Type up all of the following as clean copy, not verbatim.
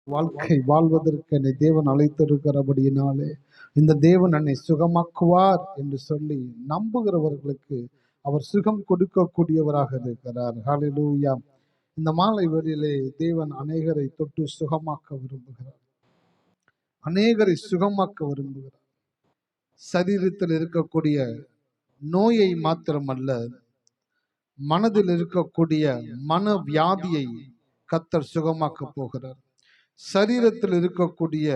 வாழ்க்கை வாழ்வதற்கு என்னை தேவன் அழைத்திருக்கிறபடியினாலே இந்த தேவன் என்னை சுகமாக்குவார் என்று சொல்லி நம்புகிறவர்களுக்கு அவர் சுகம் கொடுக்கக்கூடியவராக இருக்கிறார். ஹல்லேலூயா. இந்த மாலை வேளையிலே தேவன் அநேகரை தொட்டு சுகமாக்க விரும்புகிறார். அநேகரை சுகமாக்க விரும்புகிறார். சரீரத்தில் இருக்கக்கூடிய நோயை மாத்திரமல்ல, மனதில் இருக்கக்கூடிய மன வியாதியை கர்த்தர் சுகமாக்க போகிறார். சரீரத்தில் இருக்கக்கூடிய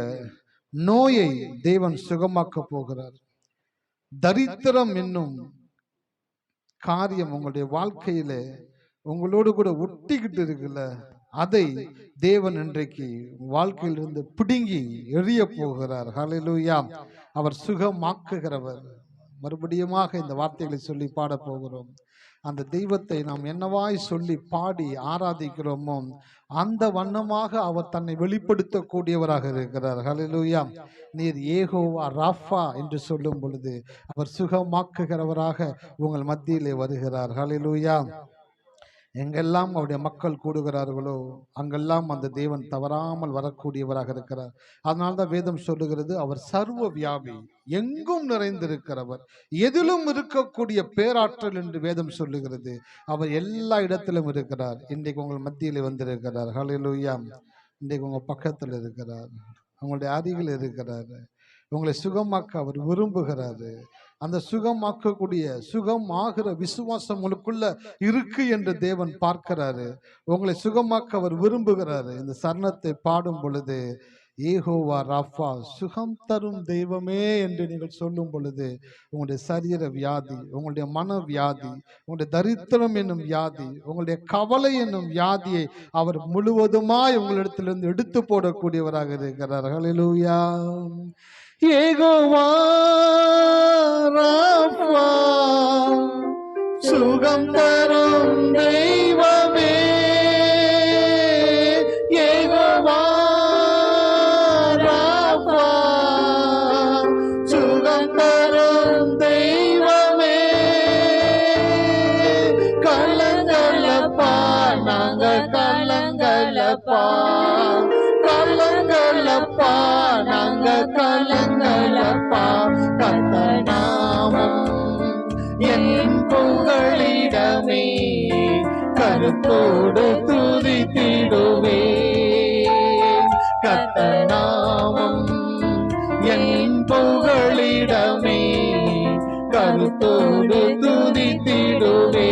நோயை தேவன் சுகமாக்க போகிறார். தரித்திரம் என்னும் காரியம் உங்களுடைய வாழ்க்கையில உங்களோடு கூட ஒட்டிக்கிட்டு இருக்குல்ல, அதை தேவன் இன்றைக்கு வாழ்க்கையிலிருந்து பிடுங்கி எறிய போகிறார். ஹல்லேலூயா. அவர் சுகமாக்குகிறவர். மறுபடியுமாக இந்த வார்த்தைகளை சொல்லி பாட போகிறோம். அந்த தெய்வத்தை நாம் என்னவாய் சொல்லி பாடி ஆராதிக்கிறோமோ அந்த வண்ணமாக அவர் தன்னை வெளிப்படுத்தக்கூடியவராக இருக்கிறார். ஹல்லேலூயா. நீர் யெகோவா ராஃபா என்று சொல்லும் பொழுது அவர் சுகமாக்குகிறவராக உங்கள் மத்தியிலே வருகிறார். ஹல்லேலூயா. எங்கெல்லாம் அவருடைய மக்கள் கூடுகிறார்களோ அங்கெல்லாம் அந்த தேவன் தவறாமல் வரக்கூடியவராக இருக்கிறார். அதனால்தான் வேதம் சொல்லுகிறது, அவர் சர்வ வியாபி, எங்கும் நிறைந்திருக்கிறவர், எதிலும் இருக்கக்கூடிய பேராற்றல் என்று வேதம் சொல்லுகிறது. அவர் எல்லா இடத்திலும் இருக்கிறார். இன்றைக்கு உங்கள் மத்தியிலே வந்திருக்கிறார். ஹல்லேலூயா. இன்றைக்கு உங்க பக்கத்தில் இருக்கிறார், உங்களுடைய அருகில் இருக்கிறார். உங்களை சுகமாக்க அவர் விரும்புகிறாரு. அந்த சுகமாக்கக்கூடிய சுகம் ஆகிற விசுவாசம் உங்களுக்குள்ள இருக்கு என்று தேவன் பார்க்கிறாரு. உங்களை சுகமாக்க அவர் விரும்புகிறாரு. இந்த சரணத்தை பாடும் பொழுது யெகோவா ராஃபா, சுகம் தரும் தெய்வமே என்று நீங்கள் சொல்லும் பொழுது உங்களுடைய சரீர வியாதி, உங்களுடைய மன வியாதி, உங்களுடைய தரித்திரம் என்னும் வியாதி, உங்களுடைய கவலை என்னும் வியாதியை அவர் முழுவதுமாய் உங்களிடத்திலிருந்து எடுத்து போடக்கூடியவராக இருக்கிறார். ஹல்லேலூயா. யெகோவா ராஃபா, சுகம் தரும் தெய்வமே, யெகோவா ராஃபா, சுகம் தரும் தெய்வமே, கலங்கலப்பா நாங்க கலங்கலப்பா, கலங்கலப்பா நாங்க கலங்கலப்பா, கர்த்தர் நாமம் என் புகழிடமே, கருத்தோடு துதித்திடுவே, கர்த்தர் நாமம் என் புகழிடமே, கருத்தோடு துதித்திடுவே.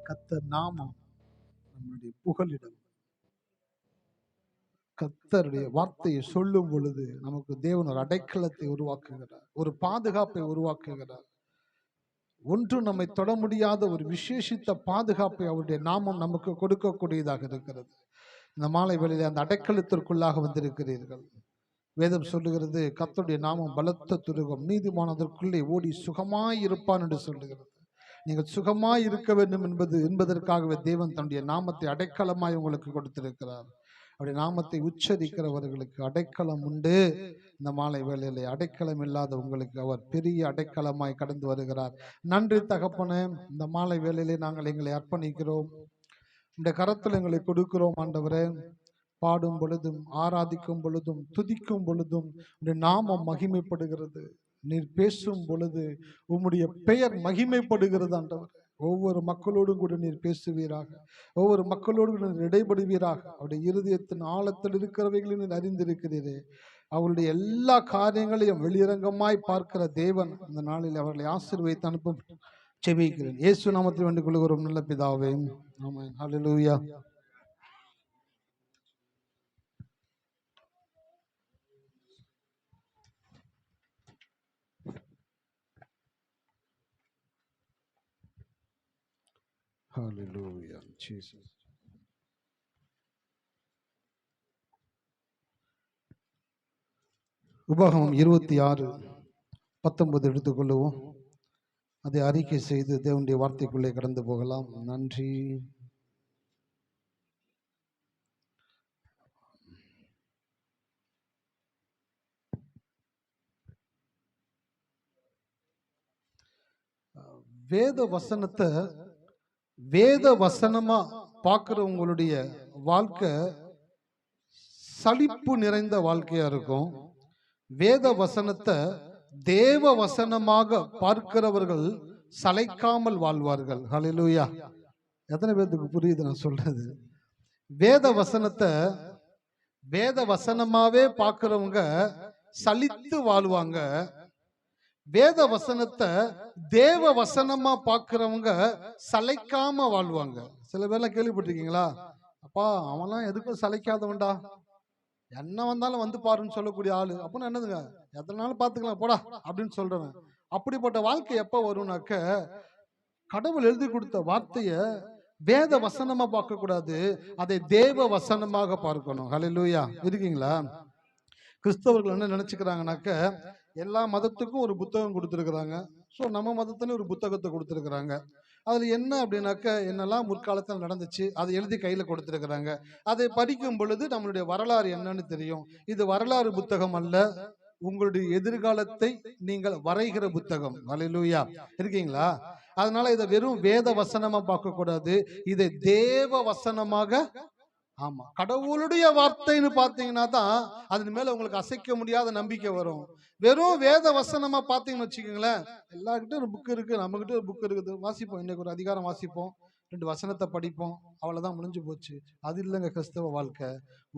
கர்த்தர் நாமம் நம்முடைய புகழிடம். கர்த்தருடைய வார்த்தையை சொல்லும் பொழுது நமக்கு தேவன் ஒரு அடைக்கலத்தை உருவாக்குகிறார், ஒரு பாதுகாப்பை உருவாக்குகிறார். ஒன்று நம்மை தொட முடியாத ஒரு விசேஷித்த பாதுகாப்பை அவருடைய நாமம் நமக்கு கொடுக்கக்கூடியதாக இருக்கிறது. இந்த மாலை வேளையிலே அந்த அடைக்கலத்திற்குள்ளாக வந்திருக்கிறீர்கள். வேதம் சொல்லுகிறது, கர்த்தருடைய நாமம் பலத்த துருகம், நீதிமானதற்குள்ளே ஓடி சுகமாய் இருப்பான் என்று சொல்லுகிறது. நீங்கள் சுகமாய் இருக்க வேண்டும் என்பதற்காகவே தேவன் தன்னுடைய நாமத்தை அடைக்கலமாய் உங்களுக்கு கொடுத்திருக்கிறார். அவருடைய நாமத்தை உச்சரிக்கிறவர்களுக்கு அடைக்கலம் உண்டு. இந்த மாலை வேளையிலே அடைக்கலம் இல்லாத உங்களுக்கு அவர் பெரிய அடைக்கலமாய் கடந்து வருகிறார். நன்றி தகப்பனே. இந்த மாலை வேளையிலே நாங்கள் எங்களை அர்ப்பணிக்கிறோம், இந்த கரத்தில் எங்களை கொடுக்கிறோம். ஆண்டவரே, பாடும் பொழுதும் ஆராதிக்கும் பொழுதும் துதிக்கும் பொழுதும் உடைய நாமம் மகிமைப்படுகிறது. நீர் பேசும் பொழுது உம்முடைய பெயர் மகிமைப்படுகிறது. ஆண்டவர், ஒவ்வொரு மக்களோடும் கூட நீர் பேசுவீராக, ஒவ்வொரு மக்களோடு நீர் இடைபடுவீராக. அவருடைய இருதயத்தின் ஆழத்தில் இருக்கிறவைகளை நீர் அறிந்திருக்கிறீரே. அவருடைய எல்லா காரியங்களையும் வெளியரங்கமாய் பார்க்கிற தேவன் இந்த நாளில் அவர்களை ஆசீர்வதித்து அனுப்பும் செபிக்கிறேன். இயேசு நாமத்தில் வேண்டிக் கொள்கிறோம் நல்ல பிதாவே, ஆமென். ஹல்லேலூயா. Hallelujah, Jesus. உபாகமம் 26:19 எடுத்துக்கொள்ளுவோம். அதை அறிக்கை செய்து தேவனுடைய வார்த்தைக்குள்ளே கடந்து போகலாம். நன்றி. வேத வசனத்தை வேத வசனமா பார்க்கிறவங்களுடைய வாழ்க்கை சலிப்பு நிறைந்த வாழ்க்கையா இருக்கும். வேத வசனத்தை தேவ வசனமாக பார்க்கிறவர்கள் சளைக்காமல் வாழ்வார்கள். ஹல்லேலூயா. எத்தனை பேருக்கு புரியுது நான் சொல்றது? வேத வசனத்தை வேத வசனமாவே பார்க்கிறவங்க சலித்து வாழ்வாங்க. வேத வசனத்தை தேவ வசனமா பார்க்கிறவங்க சளைக்காம வாழ்வாங்க. சில பேர்லாம் கேள்விப்பட்டிருக்கீங்களா? அப்பா அவன்லாம் எதுக்கும் சளைக்காதவன்டா, என்ன வந்தாலும் வந்து பாருன்னு சொல்லக்கூடிய ஆளு. அப்படின்னு என்னதுங்க, எத்தனாலும் பாத்துக்கலாம் போடா அப்படின்னு சொல்றவன். அப்படிப்பட்ட வாழ்க்கை எப்ப வரும்னாக்க, கடவுள் எழுதி கொடுத்த வார்த்தைய வேத வசனமா பார்க்க கூடாது, அதை தேவ வசனமாக பார்க்கணும். ஹல்லேலூயா. இருக்கீங்களா? கிறிஸ்தவர்கள் என்ன நினைச்சுக்கிறாங்கனாக்க, எல்லா மதத்துக்கும் ஒரு புத்தகம் கொடுத்துருக்குறாங்க. ஸோ நம்ம மதத்துல ஒரு புத்தகத்தை கொடுத்துருக்குறாங்க. அதுல என்ன அப்படின்னாக்க, என்னெல்லாம் முற்காலத்தில் நடந்துச்சு அதை எழுதி கையில கொடுத்துருக்குறாங்க. அதை படிக்கும் பொழுது நம்மளுடைய வரலாறு என்னன்னு தெரியும். இது வரலாறு புத்தகம் அல்ல, உங்களுடைய எதிர்காலத்தை நீங்கள் வரைகிற புத்தகம். ஹல்லேலூயா. இருக்கீங்களா? அதனால இதை வெறும் வேத வசனமா பார்க்க கூடாது, இதை தேவ வசனமாக, ஆமா கடவுளுடைய வார்த்தைன்னு பாத்தீங்கன்னா தான் அதன் மேல உங்களுக்கு அசைக்க முடியாத நம்பிக்கை வரும். வெறும் வேத வசனமா பாத்தீங்கன்னு வச்சுக்கோங்களேன், எல்லார்கிட்ட ஒரு புக் இருக்கு, நம்ம கிட்ட ஒரு புக் இருக்குது, வாசிப்போம், இன்னைக்கு ஒரு அதிகாரம் வாசிப்போம், 2 வசனத்தை படிப்போம், அவ்வளவுதான், முடிஞ்சு போச்சு. அது இல்லைங்க கிறிஸ்தவ வாழ்க்கை.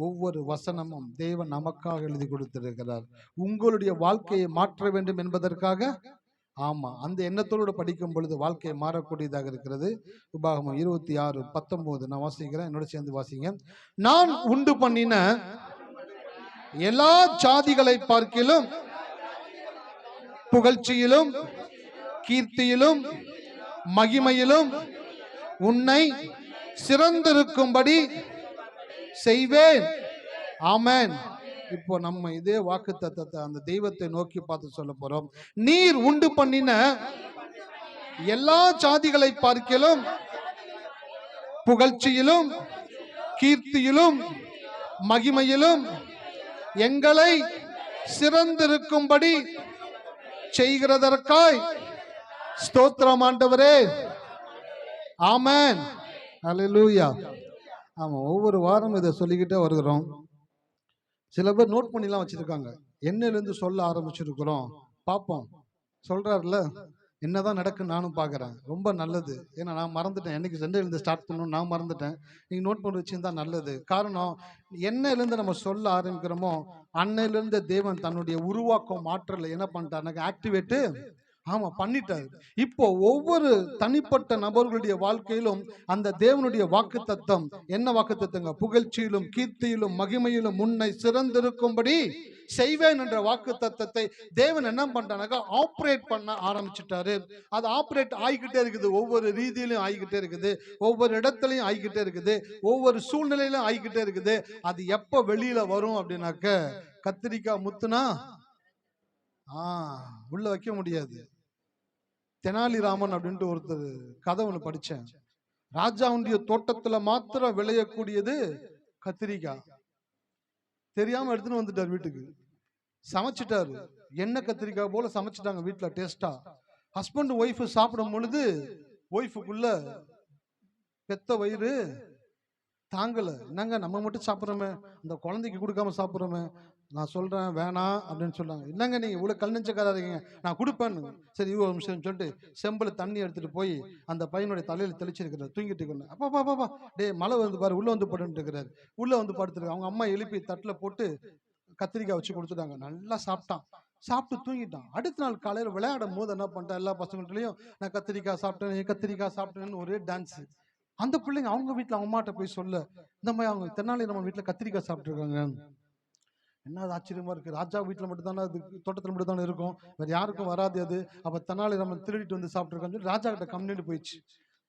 ஒவ்வொரு வசனமும் தேவன் நமக்காக எழுதி கொடுத்திருக்கிறார். உங்களுடைய வாழ்க்கையை மாற்ற வேண்டும் என்பதற்காக. ஆமா, அந்த எண்ணத்தோடு படிக்கும் பொழுது வாழ்க்கை மாறக்கூடியதாக இருக்கிறது. உபாகமம் 26:19 நான் வாசிக்கிறேன், என்னோட சேர்ந்து வாசிங்க. நான் உண்டு பண்ணின எல்லா ஜாதிகளை பார்க்கிலும் புகழ்ச்சியிலும் கீர்த்தியிலும் மகிமையிலும் உன்னை சிறந்திருக்கும்படி செய்வேன். ஆமென். இப்போ நம்ம இதே வாக்கு தத்தத்தை அந்த தெய்வத்தை நோக்கி பார்த்து சொல்ல போறோம். நீர் உண்டு பண்ணின எல்லா ஜாதிகளை பார்க்கிலும் புகழ்ச்சியிலும் கீர்த்தியிலும் மகிமையிலும் எங்களை சிறந்திருக்கும்படி செய்கிறதற்காய் ஸ்தோத்திரம் ஆண்டவரே. ஆமென். ஹல்லேலூயா. ஆமா, ஒவ்வொரு வாரம் இதை சொல்லிக்கிட்டே வருகிறோம். சில பேர் நோட் பண்ணிலாம் வச்சிருக்காங்க, என்னிலிருந்து சொல்ல ஆரம்பிச்சிருக்கிறோம், பார்ப்போம். சொல்றாருல, என்னதான் நடக்குன்னு நானும் பார்க்குறேன். ரொம்ப நல்லது. ஏன்னா நான் மறந்துட்டேன், என்னைக்கு சண்டையிலேருந்து ஸ்டார்ட் பண்ணணும் நான் மறந்துட்டேன். நீங்கள் நோட் பண்ணி வச்சுருந்தா நல்லது. காரணம், என்னையிலேருந்து நம்ம சொல்ல ஆரம்பிக்கிறோமோ அன்னையிலேருந்து தேவன் தன்னுடைய உருவாக்கம் ஆற்றலை என்ன பண்ணிட்டாருனாக்க ஆக்டிவேட்டு பண்ணிட்டாரு. இப்போ ஒவ்வொரு தனிப்பட்ட நபர்களுடைய வாழ்க்கையிலும் அந்த தேவனுடைய வாக்கு தத்தம் என்ன வாக்கு தத்தங்க? புகழ்ச்சியிலும் கீர்த்தியிலும் மகிமையிலும் உன்னை சிறந்திருக்கும்படி செய்வேன் என்ற வாக்கு தத்தத்தை தேவன் என்ன பண்றாங்க, ஆப்ரேட் பண்ண ஆரம்பிச்சுட்டாரு. அது ஆப்ரேட் ஆகிக்கிட்டே இருக்குது, ஒவ்வொரு ரீதியிலும் ஆகிக்கிட்டே இருக்குது, ஒவ்வொரு இடத்துலையும் ஆகிக்கிட்டே இருக்குது, ஒவ்வொரு சூழ்நிலையிலும் ஆகிக்கிட்டே இருக்குது. அது எப்ப வெளியில வரும் அப்படின்னாக்க, கத்திரிக்காய் முத்துனா உள்ள வைக்க முடியாது. தெனாலிராமன் அப்படின்ட்டு ஒருத்தர் கதை ஒண்ணு படிச்சேன். ராஜாவுடைய தோட்டத்துல மாத்திரம் விளையக்கூடியது கத்திரிக்காய். தெரியாம எடுத்துன்னு வந்துட்டார் வீட்டுக்கு, சமைச்சிட்டாரு. எண்ணெய் கத்திரிக்காய் போல சமைச்சிட்டாங்க வீட்டுல டேஸ்டா. ஹஸ்பண்ட் ஒய்ஃப் சாப்பிடும் பொழுது ஒய்ஃபுக்குள்ள பெத்த வயிறு தாங்கல. என்னங்க நம்ம மட்டும் சாப்பிட்றோமே, அந்த குழந்தைக்கு கொடுக்காம சாப்பிட்றோமே, நான் சொல்றேன் வேணாம் அப்படின்னு சொன்னாங்க. என்னங்க நீங்க இவ்வளவு கல் நெஞ்சக்காரங்க, நான் கொடுப்பேன்னு. சரி ஒரு நிமிஷம் சொல்லிட்டு செம்புல தண்ணி எடுத்துட்டு போய் அந்த பையனுடைய தலையில தெளிச்சிருக்கிறார். தூங்கிட்டு இருக்கிறேன். அப்பா டே மழை வந்து பாரு, உள்ள வந்து படுத்து இருக்கிறாரு. உள்ள வந்து படுத்துருக்க அவங்க அம்மா எழுப்பி தட்டுல போட்டு கத்திரிக்காய் வச்சு கொடுத்துட்டாங்க. நல்லா சாப்பிட்டான், சாப்பிட்டு தூங்கிட்டான். அடுத்த நாள் காலையில விளையாடும் போது என்ன பண்ணிட்டான், எல்லா பசங்கள்ட்டையும் நான் கத்திரிக்காய் சாப்பிட்டேன் கத்திரிக்காய் சாப்பிட்டேன்னு ஒரே டான்ஸ். அந்த பிள்ளைங்க அவங்க வீட்டுல அவங்க அம்மாட்ட போய் சொல்ல, இந்த மாதிரி அவங்க தென்னாலி நம்ம வீட்டுல கத்திரிக்காய் சாப்பிட்டு இருக்காங்க. என்ன ஆச்சரியமா இருக்கு, ராஜா வீட்டுல மட்டும் தானே அது, தோட்டத்துல மட்டும் தானே இருக்கும், வேற யாருக்கும் வராது அது. அப்ப தெனாலி ராமன் திருடிட்டு வந்து சாப்பிட்டுருக்கான்னு சொல்லி ராஜா கிட்ட கம்ப்ளைண்ட் போயிடுச்சு.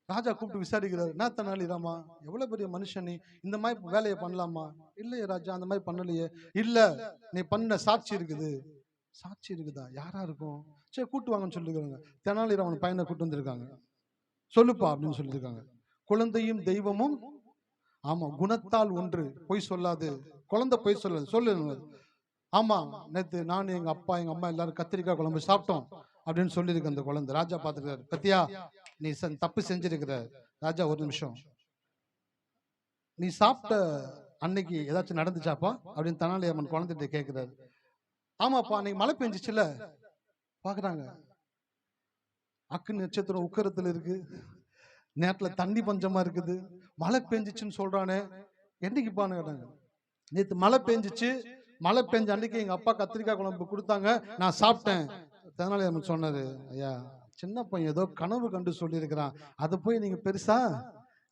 ராஜா கூப்பிட்டு விசாரிக்கிறாரு, என்ன தெனாலி ராமா, எவ்வளவு பெரிய மனுஷன் நீ, இந்த மாதிரி வேலையை பண்ணலாமா? இல்லையே ராஜா, அந்த மாதிரி பண்ணலையே. இல்ல நீ பண்ண சாட்சி இருக்குது. சாட்சி இருக்குதா? யாரா இருக்கும்? சரி கூட்டு வாங்கன்னு சொல்லிருக்காங்க. தெனாலி ராமன் பையனை கூட்டு வந்திருக்காங்க. சொல்லுப்பா அப்படின்னு சொல்லியிருக்காங்க. குழந்தையும் தெய்வமும் குணத்தால் ஒன்று, பொய் சொல்லாது. குழந்தை பொய் சொல்லாது, சொல்லு. ஆமா, நேத்து நான் எங்க அப்பா எங்க அம்மா எல்லாரும் கத்திரிக்காய் குழம்பு சாப்பிட்டோம் அப்படின்னு சொல்லியிருக்கு அந்த குழந்தை. ராஜா பாத்துக்கிறாரு, பத்தியா நீ தப்பு செஞ்சிருக்கிற. ராஜா ஒரு நிமிஷம், நீ சாப்பிட்ட அன்னைக்கு ஏதாச்சும் நடந்துச்சாப்பா அப்படின்னு தெனாலிராமன் குழந்தைகிட்ட கேட்கிறாரு. ஆமாப்பா, அன்னைக்கு மழை பெஞ்சிச்சுல. பாக்குறாங்க, அக்கு நட்சத்திரம் உக்கரத்துல இருக்கு, நேரத்துல தண்ணி பஞ்சமா இருக்குது, மழை பெஞ்சிச்சுன்னு சொல்றானே, என்னைக்குப்பான்னு கேட்டாங்க. நேற்று மழை பெஞ்சிச்சு, மழை பெஞ்ச அன்னைக்கு எங்க அப்பா கத்திரிக்காய் குழம்பு கொடுத்தாங்க, நான் சாப்பிட்டேன். தெனாலிராமன் சொன்னாரு, ஐயா சின்ன பையன் ஏதோ கனவு கண்டு சொல்லி இருக்கிறான், அதை போய் நீங்க பெருசா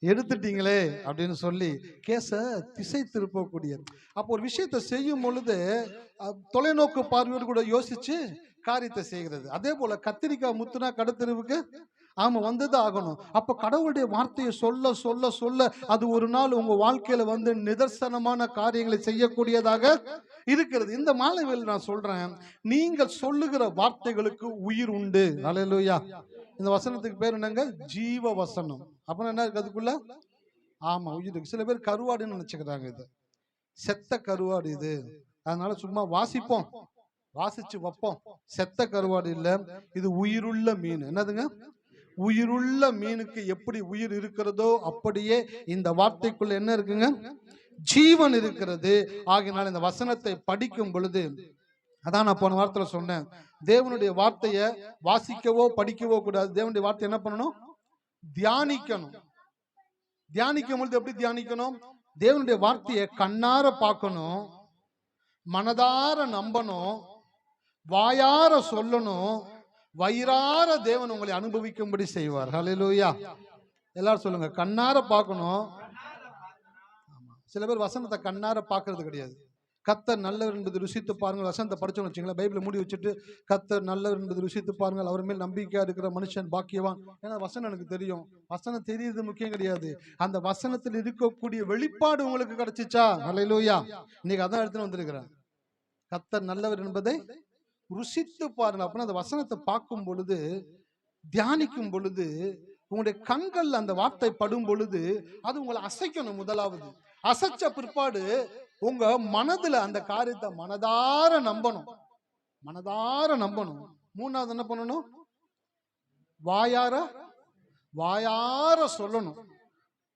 எடுத்துட்டீங்களே அப்படின்னு சொல்லி கேச திசை திருப்பக்கூடிய. அப்போ ஒரு விஷயத்தை செய்யும் பொழுது தொலைநோக்கு பார்வையோடு கூட யோசிச்சு காரியத்தை செய்கிறது. அதே போல கத்திரிக்காய் முத்துனா கடத்தெருவுக்கு ஆமா வந்துதான் ஆகணும். அப்ப கடவுளுடைய வார்த்தையை சொல்ல சொல்ல சொல்ல அது ஒரு நாள் உங்க வாழ்க்கையில வந்து நிதர்சனமான காரியங்களை செய்யக்கூடியதாக இருக்கிறது. இந்த மாலை வேளையில் நான் சொல்றேன், நீங்கள் சொல்லுகிற வார்த்தைகளுக்கு உயிர் உண்டு. அல்லேலூயா. இந்த வசனத்துக்கு பேர் என்னங்க? ஜீவ வசனம். அப்புறம் என்ன இருக்கு அதுக்குள்ள? ஆமா, உயிர் இருக்கு. சில பேர் கருவாடுன்னு நினைச்சுக்கிறாங்க, இது செத்த கருவாடு இது, அதனால சும்மா வாசிப்போம், வாசிச்சு வைப்போம். செத்த கருவாடு இல்ல, இது உயிருள்ள மீன். என்னதுங்க? உயிருள்ள மீனுக்கு எப்படி உயிர் இருக்கிறதோ அப்படியே இந்த வார்த்தைக்குள்ள என்ன இருக்குங்க? ஜீவன் இருக்கிறது. ஆகினால் இந்த வசனத்தை படிக்கும் பொழுது, அதான் நான் போன வாரத்துல சொன்னேன், தேவனுடைய வார்த்தையை வாசிக்கவோ படிக்கவோ கூடாது. தேவனுடைய வார்த்தை என்ன பண்ணணும்? தியானிக்கணும். தியானிக்கும் பொழுது எப்படி தியானிக்கணும்? தேவனுடைய வார்த்தையை கண்ணார பார்க்கணும், மனதார நம்பணும், வாயார சொல்லணும், வயிறார தேவன் உங்களை அனுபவிக்கும்படி செய்வார். ஹல்லேலூயா. எல்லாரும் சொல்லுங்க, கண்ணார பார்க்கணும். சில பேர் வசனத்தை கண்ணார பார்க்கறது கிடையாது. கர்த்தர் நல்லவர் என்பது ருசித்து பாருங்கள். வசனத்தை படிச்சோம்னு வச்சுங்களேன், பைபிளை மூடி வச்சுட்டு கர்த்தர் நல்லவர் என்பது ருசித்து பாருங்கள், அவர் மேல் நம்பிக்கையா இருக்கிற மனுஷன் பாக்கியவான். ஏன்னா வசனம் எனக்கு தெரியும். வசனம் தெரியுது முக்கியம் கிடையாது, அந்த வசனத்தில் இருக்கக்கூடிய வெளிப்பாடு உங்களுக்கு கிடைச்சிச்சா? ஹல்லேலூயா. இன்னைக்கு அதான் எடுத்துன்னு வந்திருக்கிறேன். கர்த்தர் நல்லவர் என்பதை ருசித்து பாருங்க. அப்படின்னா அந்த வசனத்தை பார்க்கும் பொழுது, தியானிக்கும் பொழுது, உங்களுடைய கண்கள் அந்த வார்த்தை படும் பொழுது அது உங்களை அசைக்கணும். முதலாவது அசைச்ச பிற்பாடு உங்க மனதுல அந்த காரியத்தை மனதார நம்பணும், மனதார நம்பணும். மூணாவது என்ன பண்ணணும்? வாயார வாயார சொல்லணும்.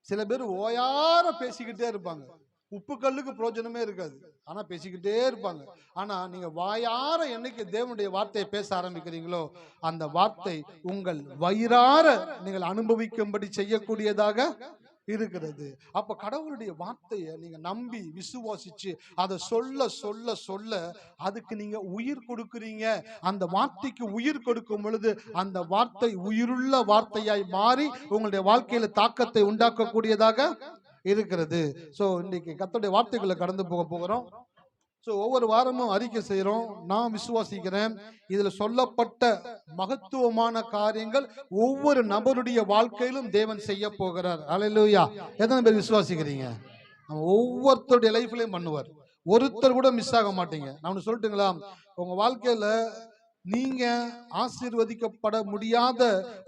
சில பேர் ஓயார பேசிக்கிட்டே இருப்பாங்க, உப்பு கல்லுக்கு பிரயோஜனமே இருக்காது, ஆனா பேசிக்கிட்டே இருப்பாங்க. ஆனா நீங்க வாயார என்னைக்கு தேவனுடைய வார்த்தையை பேச ஆரம்பிக்கிறீங்களோ அந்த வார்த்தை உங்கள் வயிறார நீங்கள் அனுபவிக்கும்படி செய்யக்கூடியதாக இருக்கிறது. அப்ப கடவுளுடைய வார்த்தையை நீங்க நம்பி விசுவாசிச்சு அதை சொல்ல சொல்ல சொல்ல அதுக்கு நீங்க உயிர் கொடுக்கிறீங்க. அந்த வார்த்தைக்கு உயிர் கொடுக்கும் பொழுது அந்த வார்த்தை உயிருள்ள வார்த்தையாய் மாறி உங்களுடைய வாழ்க்கையில தாக்கத்தை உண்டாக்கக்கூடியதாக இருக்கிறது. சோ இன்னைக்கு கர்த்தருடைய வார்த்தைகளை கடந்து போகிறோம். சோ ஒவ்வொரு வாரமும் அறிக்கை செய்யறோம். நான் விசுவாசிக்கிறேன், இதுல சொல்லப்பட்ட மகத்துவமான காரியங்கள் ஒவ்வொரு நபருடைய வாழ்க்கையிலும் தேவன் செய்ய போகிறார். அல்லேலூயா. எத்தனை பேர் விசுவாசிக்கிறீங்க? ஒவ்வொருத்தருடைய லைஃப்லயும் பண்ணுவார், ஒருத்தர் கூட மிஸ் ஆக மாட்டீங்க. நான் சொல்லட்டுங்களா, உங்க வாழ்க்கையில நீங்க ஆசீர்வதிக்கப்பட முடியாத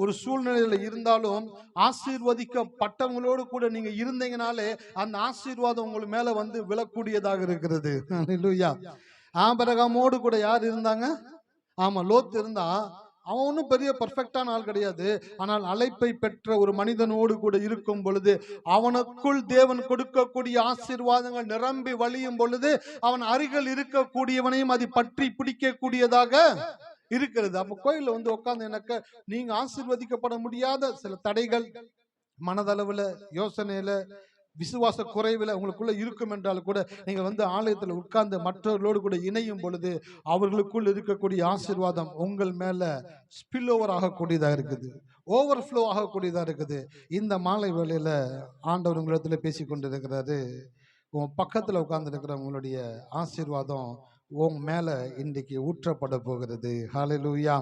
ஒரு சூழ்நிலையில இருந்தாலும் ஆசீர்வதிக்கப்பட்டவங்களோடு கூட நீங்க இருந்தீங்கனாலே அந்த ஆசீர்வாதம் உங்களுக்கு மேல வந்து விழக்கூடியதாக இருக்கிறது. அல்லேலூயா. ஆபிரகாமோடு கூட யார் இருந்தாங்க? ஆமா, லோத் இருந்தா. அவன் ஒன்றும் பெரிய பர்ஃபெக்டான ஆள் கிடையாது, ஆனால் அழைப்பை பெற்ற ஒரு மனிதனோடு கூட இருக்கும் பொழுது அவனுக்குள் தேவன் கொடுக்கக்கூடிய ஆசீர்வாதங்கள் நிரம்பி வழியும் பொழுது அவன் அருகில் இருக்கக்கூடியவனையும் அதை பற்றி பிடிக்கக்கூடியதாக இருக்கிறது. அப்ப கோயில்ல வந்து உட்கார்ந்து எனக்கு நீங்க ஆசீர்வதிக்கப்பட முடியாத சில தடைகள் மனதளவுல, யோசனையில, விசுவாச குறைவில் உங்களுக்குள்ள இருக்கும் என்றால் கூட நீங்க வந்து ஆலயத்தில் உட்கார்ந்து மற்றவர்களோடு கூட இணையும் பொழுது அவர்களுக்குள் இருக்கக்கூடிய ஆசீர்வாதம் உங்கள் மேல ஸ்பில் ஓவர் ஆகக்கூடியதாக இருக்குது, ஓவர்ஃப்ளோ ஆகக்கூடியதாக இருக்குது. இந்த மாலை வேளையில ஆண்டவர் உங்களிடத்துல பேசி கொண்டிருக்கிறாரு. உன் பக்கத்துல உட்கார்ந்து இருக்கிற உங்களுடைய ஆசீர்வாதம் உங்க மேல இன்றைக்கு ஊற்றப்பட போகிறது. ஹல்லேலூயா.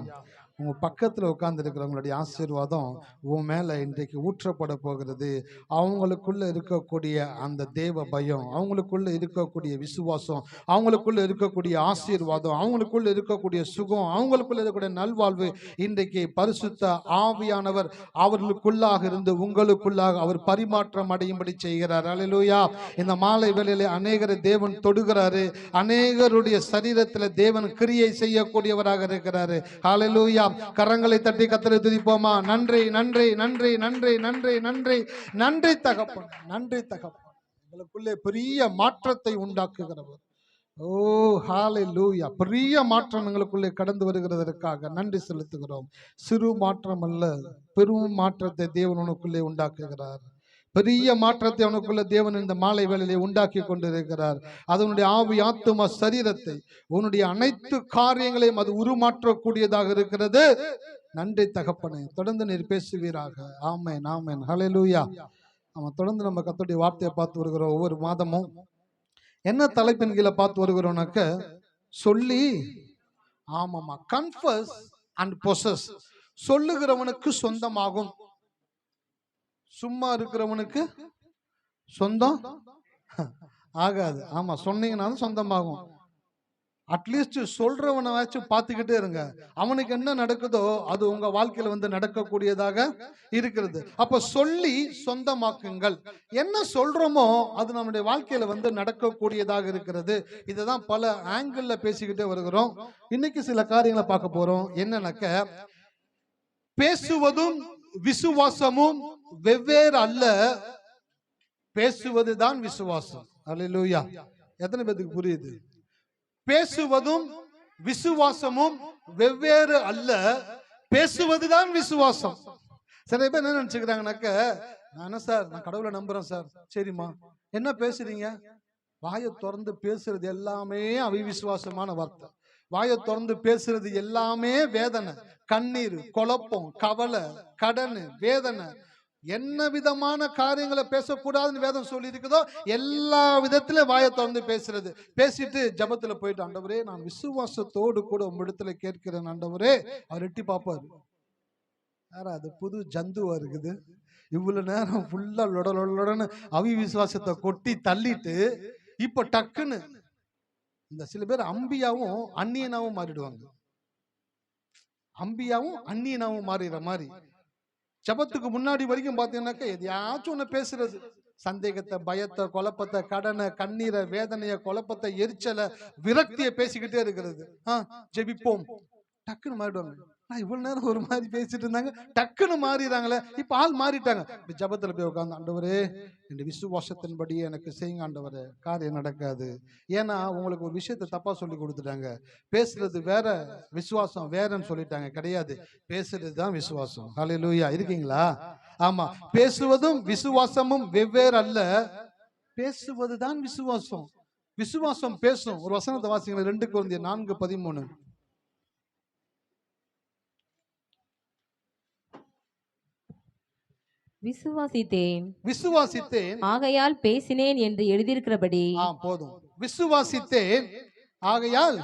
உங்க பக்கத்துல உட்கார்ந்து இருக்கிறவங்களுடைய ஆசீர்வாதம் உன் மேல இன்றைக்கு ஊற்றப்பட போகிறது. அவங்களுக்குள்ள இருக்கக்கூடிய அந்த தேவ பயம், அவங்களுக்குள்ள இருக்கக்கூடிய விசுவாசம், அவங்களுக்குள்ள இருக்கக்கூடிய ஆசீர்வாதம், அவங்களுக்குள்ள இருக்கக்கூடிய சுகம், அவங்களுக்குள்ள இருக்கக்கூடிய நல்வாழ்வு இன்றைக்கு பரிசுத்த ஆவியானவர் அவர்களுக்குள்ளாக இருந்து உங்களுக்குள்ளாக அவர் பரிமாற்றம் அடையும்படி செய்கிறார். அல்லேலூயா. இந்த மாலை வேளையிலே அநேகரை தேவன் தொடுகிறாரு, அநேகருடைய சரீரத்தில் தேவன் கிரியை செய்யக்கூடியவராக இருக்கிறாரு. அல்லேலூயா. கரங்களை தட்டி கர்த்தரை துதிப்போமா? நன்றி நன்றி நன்றி நன்றி நன்றி நன்றி நன்றி தகப்பன், நன்றி தகப்பன். உங்களுக்குள்ளே பெரிய மாற்றத்தை உண்டாக்குகிறவர். ஓ ஹalleluya, பெரிய மாற்றம் எங்களுக்குள்ளே கடந்து வருகிறதற்காக நன்றி செலுத்துகிறோம். சிறு மாற்றம் அல்ல, பெரும் மாற்றத்தை தேவன் உனக்குள்ளே உண்டாக்குகிறார். பெரிய மாற்றத்தை உனக்குள்ள தேவன் இந்த மாலை வேளையிலே உண்டாக்கி கொண்டிருக்கிறார். அதனுடைய ஆவி, ஆத்தும, சரீரத்தை, உன்னுடைய அனைத்து காரியங்களையும் அது உருமாற்றக்கூடியதாக இருக்கிறது. நன்றி தகப்பனே, தொடர்ந்து நீர் பேசுவீராக. ஆமென், ஆமென், ஹல்லேலூயா. நம்ம தொடர்ந்து நம்ம கர்த்தருடைய வார்த்தையை பார்த்து வருகிறோம். ஒவ்வொரு மாதமும் என்ன தலைப்பின் கீழே பார்த்து வருகிறோம்னாக்க, சொல்லி, ஆமாமா, கன்ஃபஸ் அண்ட் பொசஸ், சொல்லுகிறவனுக்கு சொந்தமாகும், சும்மா இருக்கிறவனுக்கு சொந்தம் ஆகாது. ஆமா, சொன்னீங்கன்னாலும் சொந்தமாகும். அட்லீஸ்ட் சொல்றவனாச்சும் பார்த்துக்கிட்டே இருங்க. அவனுக்கு என்ன நடக்குதோ அது உங்க வாழ்க்கையில வந்து நடக்கக்கூடியதாக இருக்கிறது. அப்ப சொல்லி சொந்தமாக்குங்கள். என்ன சொல்றோமோ அது நம்முடைய வாழ்க்கையில வந்து நடக்கக்கூடியதாக இருக்கிறது. இதுதான் பல ஆங்கிள் பேசிக்கிட்டே வருகிறோம். இன்னைக்கு சில காரியங்களை பார்க்க போறோம். என்னன்னாக்க, பேசுவதும் விசுவாசமும் வெவ்வேறு அல்ல, பேசுவதுதான் விசுவாசம். அல்லேலூயா. எத்தனை பேருக்கு புரியுது? பேசுவதும் விசுவாசமும் வெவ்வேறு அல்ல, பேசுவதுதான் விசுவாசம். சில பேர் என்ன நினைச்சுக்கிறாங்கனாக்க, நான் சார், நான் கடவுளை நம்புறேன் சார். சரிம்மா, என்ன பேசுறீங்க? வாயை திறந்து பேசுறது எல்லாமே அவிவிசுவாசமான வார்த்தை. வாயை திறந்து பேசுறது எல்லாமே வேதனை, கண்ணீர், குழப்பம், கவலை, கடன், வேதனை. என்ன விதமான காரியங்களை பேசக்கூடாதுன்னு வேதம் சொல்லி இருக்குதோ எல்லா விதத்திலும் வாயை திறந்து பேசுறது. பேசிட்டு ஜபத்துல போயிட்டு, ஆண்டவரே, நான் விசுவாசத்தோடு கூட உம்மிடத்துல கேட்கிறேன் ஆண்டவரே. அவர் எட்டி பார்ப்பாரு. அது புது ஜந்துவா இருக்குது. இவ்வளவு நேரம் ஃபுல்லா லொடன்னு அவிவிசுவாசத்தை கொட்டி தள்ளிட்டு இப்ப டக்குன்னு இந்த சில பேர் அம்பியாவும் அந்நியனாவும் மாறிடுவாங்க. அம்பியாவும் அந்நியனாவும் மாறிடுற மாதிரி ஜபத்துக்கு முன்னாடி வரைக்கும் பாத்தீங்கன்னாக்க எதையாச்சும் ஒண்ணு பேசுறது. சந்தேகத்தை, பயத்தை, குழப்பத்தை, கடனை, கண்ணீரை, வேதனைய, குழப்பத்தை, எரிச்சலை, விரக்தியை பேசிக்கிட்டே இருக்கிறது. ஜெபிப்போம், டக்குன்னு மாறிடுவாங்க. நான் இவ்வளவு நேரம் ஒரு மாதிரி பேசிட்டு இருந்தாங்க, டக்குன்னு மாறிடுறாங்களே. இப்ப ஆள் மாறிட்டாங்க. ஜபத்துல போய் உட்காந்து, ஆண்டவரே, இந்த விசுவாசத்தின்படி எனக்கு செய்யுங்க ஆண்டவரே. காரியம் நடக்காது. ஏன்னா உங்களுக்கு ஒரு விஷயத்தை தப்பா சொல்லி கொடுத்துட்டாங்க. பேசுறது வேற, விசுவாசம் வேறன்னு சொல்லிட்டாங்க. கிடையாது, பேசுறது தான் விசுவாசம். ஹல்லேலூயா. இருக்கீங்களா? ஆமா, பேசுவதும் விசுவாசமும் வெவ்வேறு அல்ல, பேசுவதுதான் விசுவாசம். விசுவாசம் பேசும். ஒரு வசனத்தை வாசிங்க, 2 கொரிந்தியர் 4:13. விசுவாசித்தேன் ஆகையால் பேசினேன் என்று எழுதியிருக்கிறபடி. போதும். விசுவாசித்தேன் ஆகையால்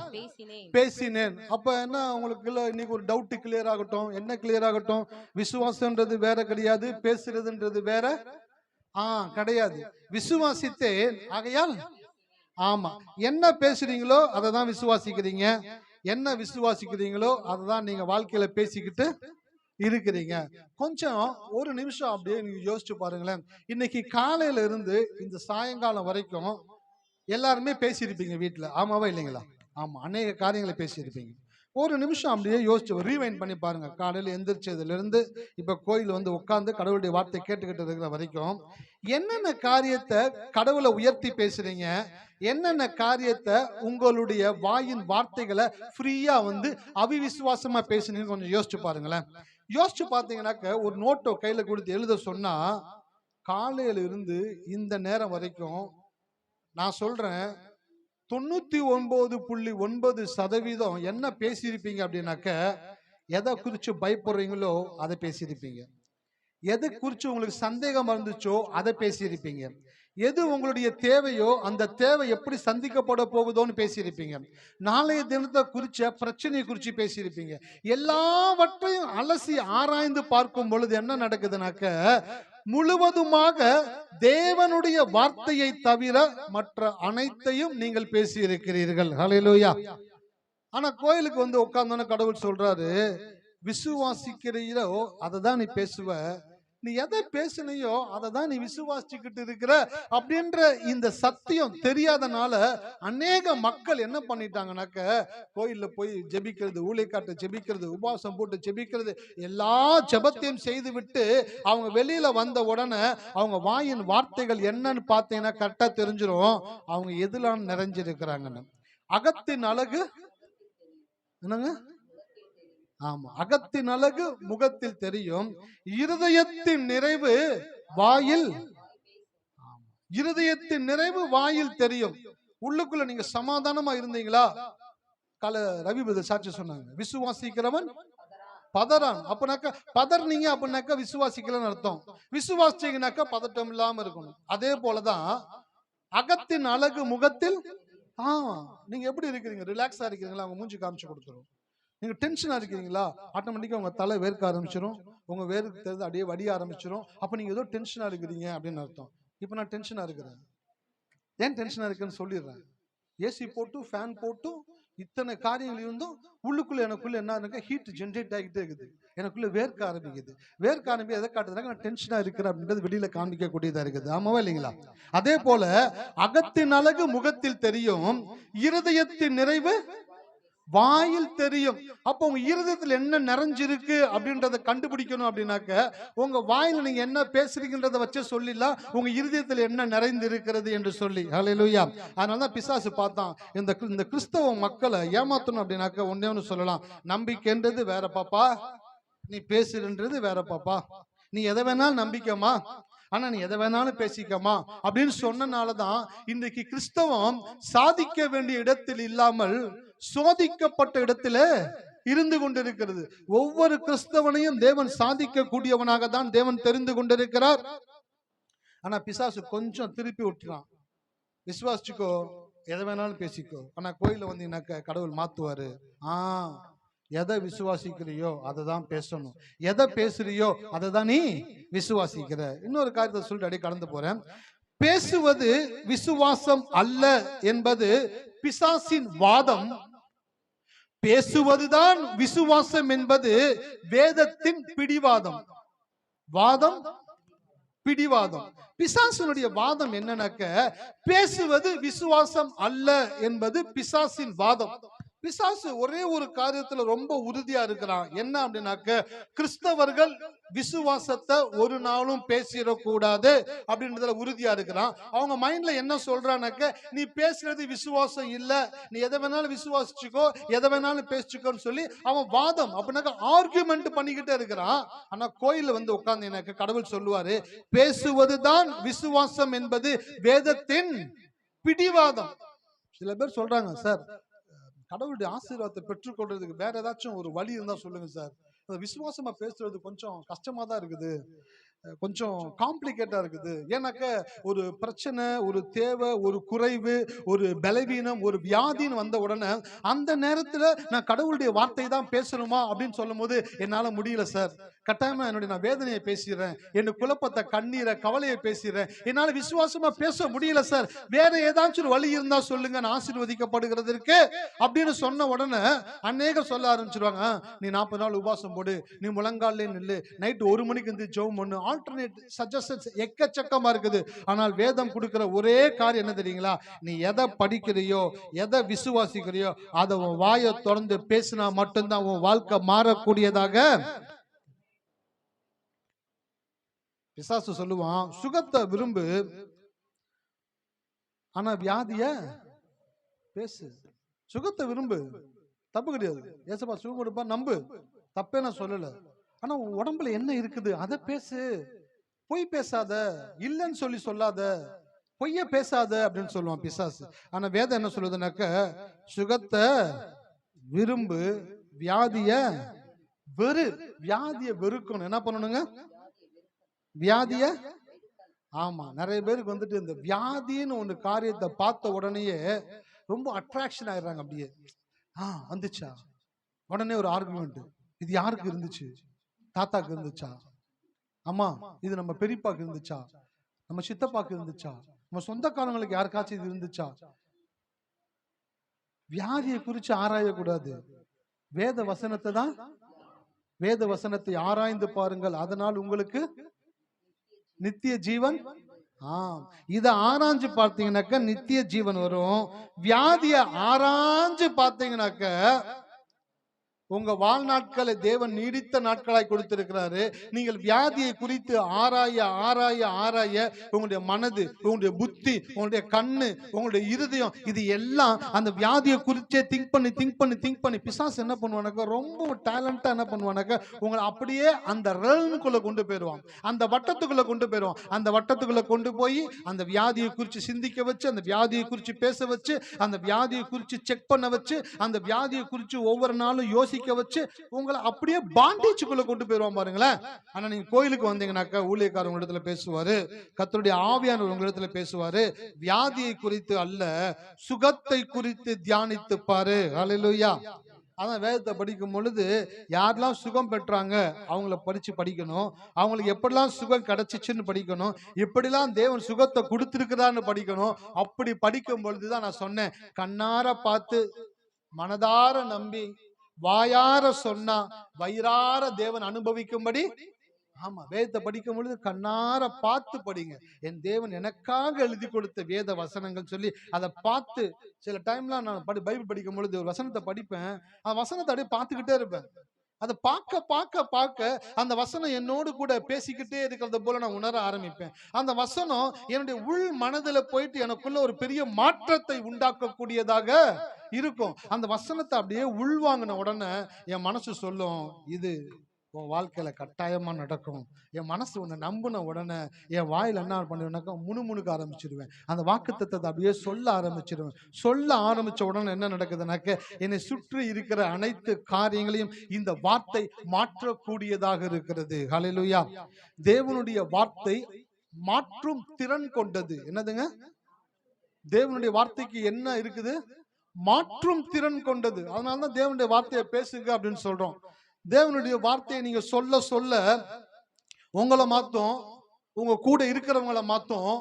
பேசினேன். அப்ப என்ன உங்களுக்கு இன்னைக்கு ஒரு டவுட் கிளியர் ஆகட்டும். என்ன கிளியர் ஆகட்டும்? விசுவாசம்ன்றது வேற கிடையாது, பேசுறதுன்றது வேற கிடையாது. விசுவாசித்தேன் ஆகையால், ஆமா, என்ன பேசுறீங்களோ அதை தான் விசுவாசிக்கிறீங்க. என்ன விசுவாசிக்கிறீங்களோ அதை தான் நீங்க வாழ்க்கையில பேசிக்கிட்டு இருக்கிறீங்க. கொஞ்சம் ஒரு நிமிஷம் அப்படியே நீங்க யோசிச்சு பாருங்களேன். இன்னைக்கு காலையில இருந்து இந்த சாயங்காலம் வரைக்கும் எல்லாருமே பேசியிருப்பீங்க வீட்டுல. ஆமாவா இல்லைங்களா? ஆமா, அநேக காரியங்களை பேசியிருப்பீங்க. ஒரு நிமிஷம் அப்படியே யோசிச்சு ரீவைண்ட் பண்ணி பாருங்க. காலையில எந்திரிச்சதுல இருந்து இப்ப கோயில் வந்து உட்கார்ந்து கடவுளுடைய வார்த்தை கேட்டுக்கிட்டு இருக்கிற வரைக்கும் என்னென்ன காரியத்தை கடவுளை உயர்த்தி பேசுறீங்க, என்னென்ன காரியத்தை உங்களுடைய வாயின் வார்த்தைகளை ஃப்ரீயா வந்து அவிவிசுவாசமா பேசுனீங்கன்னு கொஞ்சம் யோசிச்சு பாருங்களேன். யோசிச்சு பார்த்தீங்கன்னாக்க, ஒரு நோட்டை கையில கொடுத்து எழுத சொன்னா, காலையில இருந்து இந்த நேரம் வரைக்கும் நான் சொல்றேன் 99.9% என்ன பேசியிருப்பீங்க அப்படின்னாக்க, எதை குறிச்சு பயப்படுறீங்களோ அதை பேசியிருப்பீங்க. எதை குறிச்சு உங்களுக்கு சந்தேகம் இருந்துச்சோ அதை பேசியிருப்பீங்க. எது உங்களுடைய தேவையோ அந்த தேவை எப்படி சந்திக்கப்பட போகுதோன்னு பேசியிருப்பீங்க. நாளைய தினத்தை குறிச்ச பிரச்சனையை குறிச்சு பேசியிருப்பீங்க. எல்லாவற்றையும் அலசி ஆராய்ந்து பார்க்கும் பொழுது என்ன நடக்குதுனாக்க, முழுவதுமாக தேவனுடைய வார்த்தையை தவிர மற்ற அனைத்தையும் நீங்கள் பேசி இருக்கிறீர்கள். ஹல்லேலூயா. ஆனா கோயிலுக்கு வந்து உட்கார்ந்தோன்னு கடவுள் சொல்றாரு, விசுவாசிக்கிறீரோ அதை தான் நீ பேசுவ, நீ எதை பேசுனியோ அதை தான் நீ விசுவாசிச்சுக்கிட்டு இருக்கிற அப்படின்ற இந்த சத்தியம் தெரியாதனால அநேக மக்கள் என்ன பண்ணிட்டாங்கன்னாக்க கோயில்ல போய் ஜெபிக்கிறது, ஊழியக்காட்ட ஜெபிக்கிறது, உபவாசம் போட்டு ஜெபிக்கிறது, எல்லா ஜெபத்தையும் செய்து விட்டு அவங்க வெளியில வந்த உடனே அவங்க வாயின் வார்த்தைகள் என்னன்னு பார்த்தீங்கன்னா கரெக்டா தெரிஞ்சிடும் அவங்க எதுலாம் நிறைஞ்சிருக்கிறாங்கன்னு. அகத்தின் அழகு என்னங்க? ஆமா, அகத்தின் அழகு முகத்தில் தெரியும், இருதயத்தின் நிறைவு வாயில். இருதயத்தின் நிறைவு வாயில் தெரியும். உள்ளுக்குள்ள நீங்க சமாதானமா இருந்தீங்களா? ரவி பிரதர் சாட்சி சொன்னாங்க, விசுவாசிக்கிறவன் பதறான். அப்பனாக்க பதர்னீங்க அப்படின்னாக்கா விசுவாசிக்கலன்னு அர்த்தம். விசுவாசிச்சீங்கன்னாக்கா பதட்டம் இல்லாம இருக்கணும். அதே போலதான் அகத்தின் அழகு முகத்தில். நீங்க எப்படி இருக்கிறீங்க? ரிலாக்ஸா இருக்கிறீங்களா? அவங்க மூஞ்சி காமிச்சு கொடுத்துரும். நீங்க டென்ஷனா இருக்கிறீங்களா? ஆட்டோமேட்டிக்கா உங்க தலை வேர்க்க ஆரம்பிச்சிடும், உங்க வேர்க்கு தெரிஞ்சு அப்படியே வடிய ஆரம்பிச்சிடும். அப்ப நீங்க ஏதோ டென்ஷனா இருக்கிறீங்க அப்படின்னு அர்த்தம். இப்ப நான் டென்ஷனா இருக்கிறேன். ஏன் டென்ஷனா இருக்குன்னு சொல்லிடுறேன். ஏசி போட்டு ஃபேன் போட்டு இத்தனை காரியங்கள் இருந்தும் உள்ளுக்குள்ள எனக்குள்ள என்ன இருக்கு? ஹீட் ஜென்ரேட் ஆகிட்டே இருக்குது. எனக்குள்ள வேர்க்க ஆரம்பிக்குது. வேர்க்க ஆரம்பி எதை காட்டுறதுனாக்க நான் டென்ஷனா இருக்கிறேன் அப்படின்றது வெளியில காமிக்க கூடியதா இருக்குது. ஆமாவா இல்லைங்களா? அதே போல அகத்தின் அழகு முகத்தில் தெரியும், இருதயத்தின் நிறைவு வாயில் தெரியும். அப்ப உங்க இருதயத்துல என்ன நிறைஞ்சிருக்கு அப்படின்றத கண்டுபிடிக்கணும் அப்படின்னாக்க உங்க வாயில நீங்க என்ன பேசுறீங்கன்றத வச்சு சொல்லிடலாம் உங்க இருதயத்துல என்ன நிறைந்து இருக்கிறது என்று சொல்லி. ஹல்லேலூயா. அதனாலதான் பிசாசு பார்த்தான், இந்த கிறிஸ்தவ மக்களை ஏமாத்தணும் அப்படின்னாக்க ஒன்னே ஒன்னு சொல்லலாம், நம்பிக்கைன்றது வேற பாப்பா, நீ பேசுறன்றது வேற பாப்பா. நீ எதை வேணாலும் நம்பிக்கமா, ஆனா நீ எதை வேணாலும் பேசிக்கமா அப்படின்னு சொன்னனாலதான் இன்றைக்கு கிறிஸ்தவம் சாதிக்க வேண்டிய இடத்தில் இல்லாமல் சோதிக்கப்பட்ட இடத்துல இருந்து கொண்டிருக்கிறது. ஒவ்வொரு கிறிஸ்தவனையும் தேவன் சாதிக்க கூடியவனாக தான் தேவன் தெரிந்து கொண்டிருக்கிறார். ஆனா பிசாசு கொஞ்சம் திருப்பி விட்டுறான். விசுவாசிச்சுக்கோ, எதை வேணாலும் பேசிக்கோ, ஆனா கோயில வந்தீங்கன்னாக்க கடவுள் மாத்துவாரு. எதை விசுவாசிக்கிறியோ அதை தான் பேசணும், எதை பேசுறியோ அதை தான் நீ விசுவாசிக்கிற. இன்னொரு காரியத்தை சொல்லிட்டு அடி கடந்து போறேன். பேசுவது விசுவாசம் அல்ல என்பது பிசாசின் வாதம், பேசுவதுதான் விசுவாசம் என்பது வேதத்தின் பிடிவாதம். வாதம் பிடிவாதம். பிசாசினுடைய வாதம் என்னன்னாக்க பேசுவது விசுவாசம் அல்ல என்பது பிசாசின் வாதம். பிசாசு ஒரே ஒரு காரியத்துல ரொம்ப உறுதியா இருக்கிறான். என்ன அப்படின்னாக்க கிறிஸ்தவர்கள் விசுவாசத்தை ஒரு நாளும் பேசிடக்கூடாது அப்படின்றதுல உறுதியா இருக்கிறான். அவங்க மைண்ட்ல என்ன சொல்றானாக்க நீ பேசுறது விசுவாசம் இல்ல, நீ எதை வேணாலும் விசுவாசிச்சுக்கோ, எதை வேணாலும் பேசிச்சுக்கோன்னு சொல்லி அவன் வாதம் அப்படின்னாக்க ஆர்குமெண்ட் பண்ணிக்கிட்டே இருக்கிறான். ஆனா கோயில்ல வந்து உட்கார்ந்து எனக்கு கடவுள் சொல்லுவாரு, பேசுவதுதான் விசுவாசம் என்பது வேதத்தின் பிடிவாதம். சில பேர் சொல்றாங்க, சார் கடவுளுடைய ஆசீர்வாதத்தை பெற்றுக்கொள்றதுக்கு வேற ஏதாச்சும் ஒரு வழி இருந்தா சொல்லுங்க சார், விசுவாசமா பேசுறது கொஞ்சம் கஷ்டமா தான் இருக்குது, கொஞ்சம் காம்ப்ளிகேட்டா இருக்குது. ஏன்னாக்க ஒரு பிரச்சனை, ஒரு தேவை, ஒரு குறைவு, ஒரு பலவீனம், ஒரு வியாதின்னு வந்த உடனே அந்த நேரத்துல நான் கடவுளுடைய வார்த்தை தான் பேசணுமா அப்படின்னு சொல்லும் போது என்னால முடியல சார், கட்டாயமா என்னுடைய நான் வேதனையை பேசிடுறேன், என் குழப்பத்தை, கண்ணீரை, கவலையை பேசிடுறேன், என்னால விசுவாசமா பேச முடியல சார், வேற ஏதாச்சும் ஒரு வழி இருந்தா சொல்லுங்க நான் ஆசீர்வதிக்கப்படுகிறதுக்கு அப்படின்னு சொன்ன உடனே அநேகர் சொல்ல ஆரம்பிச்சிருவாங்க, நீ 40 நாள் உபவாசம் போடு, நீ முழங்காலே நில்லு, நைட் 1 மணிக்கு வந்து ஜெபம் பண்ணு. ஆல்டர்னேட் சஜஷன்ஸ் எக்கச்சக்கமா இருக்குது. ஆனால் வேதம் கொடுக்கிற ஒரே காரியம் என்ன தெரியுங்களா? நீ எதை படிக்கிறியோ, எதை விசுவாசிக்கிறியோ அதை உன் வாயை திறந்து பேசினா மட்டும்தான் உன் வாழ்க்கை மாறக்கூடியதாக. பிசாசு சொல்லுவான், சுகத்தை விரும்பு ஆனா வியாதிய பேசு. சுகத்தை விரும்பு, தப்பு கிடையாது, ஏசப்பா சுகம் கொடுப்பா, நம்பு, தப்பே நான் சொல்லல. ஆனா உன் உடம்புல என்ன இருக்குது அதை பேசு. பொய் பேசாத, இல்லைன்னு சொல்லி சொல்லாத, பொய்ய பேசாத அப்படின்னு சொல்லுவான் பிசாசு. ஆனா வேதம் என்ன சொல்லுதுனாக்க சுகத்தை விரும்பு, வியாதிய வெறு. வியாதிய வெறுக்கணும். என்ன பண்ணணுங்க? வியாதிய. ஆமா, நிறைய பேருக்கு வந்துட்டு இந்த வியாதின்னு ஒண்ணு காரியத்தை பார்த்த உடனேயே ரொம்ப அட்ராக்ஷன் ஆயிடுறாங்க. அப்படியே வந்துச்சா உடனே ஒரு ஆர்குமெண்ட், இது யாருக்கு இருந்துச்சு? தாத்தாக்கு இருந்துச்சா? அம்மா இது நம்ம பெரியப்பாக்கு இருந்துச்சா? நம்ம சித்தப்பாக்கு இருந்துச்சா? நம்ம சொந்தக்காரங்களுக்கு யாருக்காச்சும் இது இருந்துச்சா? வியாதியை குறித்து ஆராயக்கூடாது. வேத வசனத்தை தான், வேத வசனத்தை ஆராய்ந்து பாருங்கள், அதனால் உங்களுக்கு நித்திய ஜீவன். இத ஆராய்ஞ்சு பார்த்தீங்கன்னாக்க நித்திய ஜீவன் வரும். வியாதிய ஆராய்ஞ்சு பார்த்தீங்கன்னாக்க உங்க வாழ்நாட்களை தேவன் நீடித்த நாட்களாய் கொடுத்திருக்கிறாரு. நீங்கள் வியாதியை குறித்து ஆராய ஆராய ஆராய உங்களுடைய மனது, உங்களுடைய புத்தி, உங்களுடைய கண்ணு, உங்களுடைய இருதயம், இது எல்லாம் அந்த வியாதியை குறிச்சே திங்க் பண்ணி பிசாசு என்ன பண்ணுவானாக்க, ரொம்ப டேலண்டா என்ன பண்ணுவானாக்க, உங்களை அப்படியே அந்த ரெல்முக்குள்ள கொண்டு போயிடுவான், அந்த வட்டத்துக்குள்ள கொண்டு போயிடுவான். அந்த வட்டத்துக்குள்ள கொண்டு போய் அந்த வியாதியை குறித்து சிந்திக்க வச்சு, அந்த வியாதியை குறித்து பேச வச்சு, அந்த வியாதியை குறித்து செக் பண்ண வச்சு, அந்த வியாதியை குறித்து ஒவ்வொரு நாளும் யோசிக்க வச்சு உங்களை அப்படியே பாண்டேஜுக்குள்ள கொண்டு போயிருவான் பாருங்களேன். ஆனா நீங்க கோயிலுக்கு வந்தீங்கன்னாக்க ஊழியக்காரர் உங்க இடத்துல பேசுவாரு, கர்த்தருடைய ஆவியானவர் உங்க இடத்துல பேசுவாரு. வியாதியை குறித்து அல்ல, சுகத்தை குறித்து தியானித்து பாரு. ஹல்லேலூயா. அதான் வேதத்தை படிக்கும் பொழுது யாரெல்லாம் சுகம் பெற்றாங்க அவங்கள படிக்கணும், அவங்களுக்கு எப்படிலாம் சுகம் கிடைச்சிச்சுன்னு படிக்கணும், எப்படிலாம் தேவன் சுகத்தை கொடுத்திருக்கிறான்னு படிக்கணும். அப்படி படிக்கும் பொழுதுதான் நான் சொன்னேன், கண்ணார பார்த்து மனதார நம்பி வாயார சொன்னா வயிறார தேவன் அனுபவிக்கும்படி. ஆமா, வேதத்தை படிக்கும் பொழுது கண்ணார பார்த்து படிங்க. என் தேவன் எனக்காக எழுதி கொடுத்த வேத வசனங்கள் சொல்லி அதை பார்த்து, சில டைம்ல நான் பைபிள் படிக்கும் பொழுது ஒரு வசனத்தை படிப்பேன், அந்த வசனத்தை அப்படியே பார்த்துக்கிட்டே இருப்பேன். அதை பார்க்க பார்க்க பார்க்க அந்த வசனம் என்னோடு கூட பேசிக்கிட்டே இருக்கிறத போல நான் உணர ஆரம்பிப்பேன். அந்த வசனம் என்னுடைய உள் மனதில் போயிட்டு எனக்குள்ள ஒரு பெரிய மாற்றத்தை உண்டாக்கக்கூடியதாக இருக்கும். அந்த வசனத்தை அப்படியே உள்வாங்கின உடனே என் மனசு சொல்லும், இது உன் வாழ்க்கையில கட்டாயமா நடக்கும். என் மனசு உன்னை நம்பின உடனே என் வாயில என்ன பண்ணுவேன்னாக்கா முணுமுணுக்க ஆரம்பிச்சிடுவேன். அந்த வாக்குத்தத்தத்தை அப்படியே சொல்ல ஆரம்பிச்சிடுவேன். சொல்ல ஆரம்பிச்ச உடனே என்ன நடக்குதுனாக்க, என்னை சுற்றி இருக்கிற அனைத்து காரியங்களையும் இந்த வார்த்தை மாற்றக்கூடியதாக இருக்கிறது. ஹல்லேலூயா. தேவனுடைய வார்த்தை மாற்றும் திறன் கொண்டது. என்னதுங்க? தேவனுடைய வார்த்தைக்கு என்ன இருக்குது? மாற்றும் திறன் கொண்டது. அதனாலதான் தேவனுடைய வார்த்தையை பேசுங்க அப்படின்னு சொல்றோம். தேவனுடைய வார்த்தையை நீங்க சொல்ல சொல்ல உங்களை மாத்தும், உங்க கூட இருக்கிறவங்களை மாத்தும்,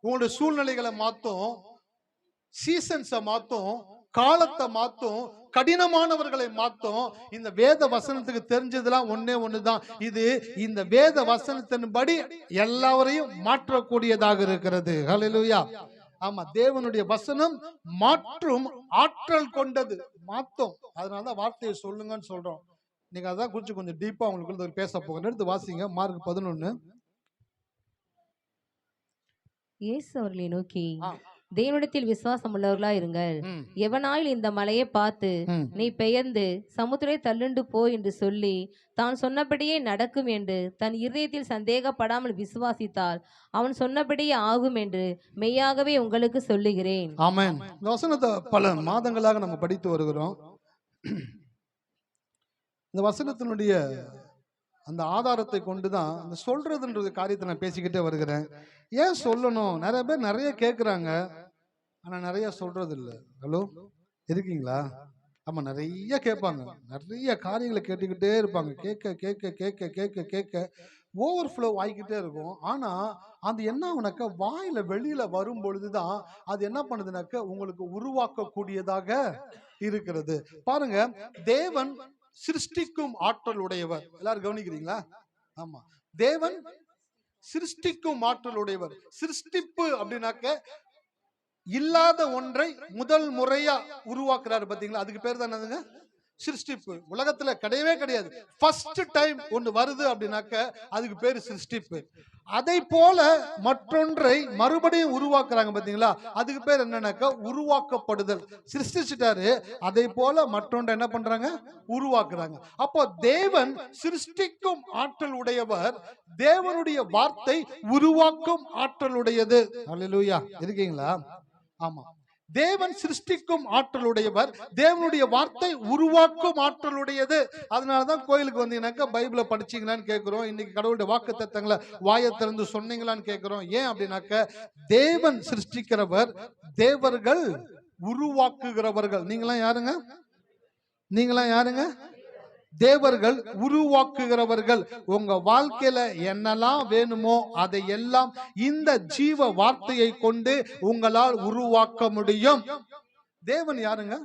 உங்களுடைய சூழ்நிலைகளை மாத்தும், சீசன்ஸை மாத்தும், காலத்தை மாத்தும், கடினமானவர்களை மாத்தும். இந்த வேத வசனத்துக்கு தெரிஞ்சதெல்லாம் ஒன்னே ஒண்ணுதான், இது இந்த வேத வசனத்தின்படி எல்லாரையும் மாற்றக்கூடியதாக இருக்கிறது. ஹல்லேலூயா. ஆமா, தேவனுடைய வசனம் மாற்றும் ஆற்றல் கொண்டது, மாத்தும். அதனாலதான் வார்த்தையை சொல்லுங்கன்னு சொல்றோம். நீங்க அதான் குறிச்சு கொஞ்சம் டீப்பா உங்களுக்கு பேச போகிறேன். எடுத்து வாசிங்க, மார்க் 11. இயேசு அவர்களை நோக்கி, தேவனிடத்தில் விசுவாசம் உள்ளவர்களா இருங்கள். எவனாயில் இந்த மலையை பார்த்து நீ பெயர்ந்து சமுத்திரை தள்ளுண்டு போ என்று சொல்லி தான் சொன்னபடியே நடக்கும் என்று தன் இருதயத்தில் சந்தேகப்படாமல் விசுவாசித்தால் அவன் சொன்னபடியே ஆகும் என்று மெய்யாகவே உங்களுக்கு சொல்லுகிறேன். ஆமென். இந்த வசனத்தை பல மாதங்களாக நம்ம படித்து வருகிறோம். இந்த வசனத்தினுடைய அந்த ஆதாரத்தை கொண்டுதான் இந்த சொல்றதுன்றது காரியத்தை நான் பேசிக்கிட்டே வருகிறேன். ஏன் சொல்லணும்? நிறைய பேர் நிறைய கேட்குறாங்க, ஆனா நிறைய சொல்றது இல்லை. ஹலோ, இருக்கீங்களா? ஆமா, நிறைய கேட்பாங்க, நிறைய காரியங்களை கேட்டுக்கிட்டே இருப்பாங்க. கேட்க கேட்க கேட்க கேட்க கேட்க ஓவர்ஃப்ளோ ஆகிக்கிட்டே இருக்கும். ஆனா அது என்ன ஆகுனாக்க, வாயில வெளியில வரும் பொழுதுதான் அது என்ன பண்ணுதுனாக்க உங்களுக்கு உருவாக்கக்கூடியதாக இருக்கிறது. பாருங்க, தேவன் சிருஷ்டிக்கும் ஆற்றல் உடையவர். எல்லாரும் கவனிக்கிறீங்களா? ஆமா, தேவன் சிருஷ்டிக்கும் ஆற்றல் உடையவர். சிருஷ்டிப்பு அப்படின்னாக்க இல்லாத ஒன்றை முதல் முறையா உருவாக்குறாரு பாத்தீங்களா, அதுக்கு பேர் தான் என்னதுங்க? சிருஷ்டிப்பு. உலகத்துல கிடையவே கிடையாது. ஃபர்ஸ்ட் டைம் ஒன்று வருது அப்படின்னாக்க அதுக்கு பேரு சிருஷ்டிப்பு. அதை போல மற்றொன்றை மறுபடியும் உருவாக்குறாங்க பாத்தீங்களா, அதுக்கு பேர் என்னன்னாக்க உருவாக்கப்படுதல். சிருஷ்டிச்சிட்டாரு, அதை போல மற்றொன்றை என்ன பண்றாங்க? உருவாக்குறாங்க. அப்போ தேவன் சிருஷ்டிக்கும் ஆற்றல் உடையவர், தேவனுடைய வார்த்தை உருவாக்கும் ஆற்றல் உடையது. அல்லேலூயா. இருக்கீங்களா? ஆமா, தேவன் சிருஷ்டிக்கும் ஆற்றல் உடையவர், தேவனுடைய வார்த்தை உருவாக்கும் ஆற்றல் உடையது. அதனாலதான் கோயிலுக்கு வந்தீங்கன்னாக்கா பைபிளை படிச்சீங்களான்னு கேட்கிறோம், இன்னைக்கு கடவுளுடைய வாக்கு தத்தங்களை வாயை திறந்து சொன்னீங்களான்னு கேட்கிறோம். ஏன் அப்படின்னாக்க, தேவன் சிருஷ்டிக்கிறவர், தேவர்கள் உருவாக்குகிறவர்கள். நீங்களாம் யாருங்க? நீங்களாம் யாருங்க? தேவர்கள் உருவாக்குகிறவர்கள். உங்க வாழ்க்கையில என்னெல்லாம் வேணுமோ அதை எல்லாம் இந்த ஜீவ வார்த்தையை கொண்டு உங்களால் உருவாக்க முடியும். தேவன் யாருங்க?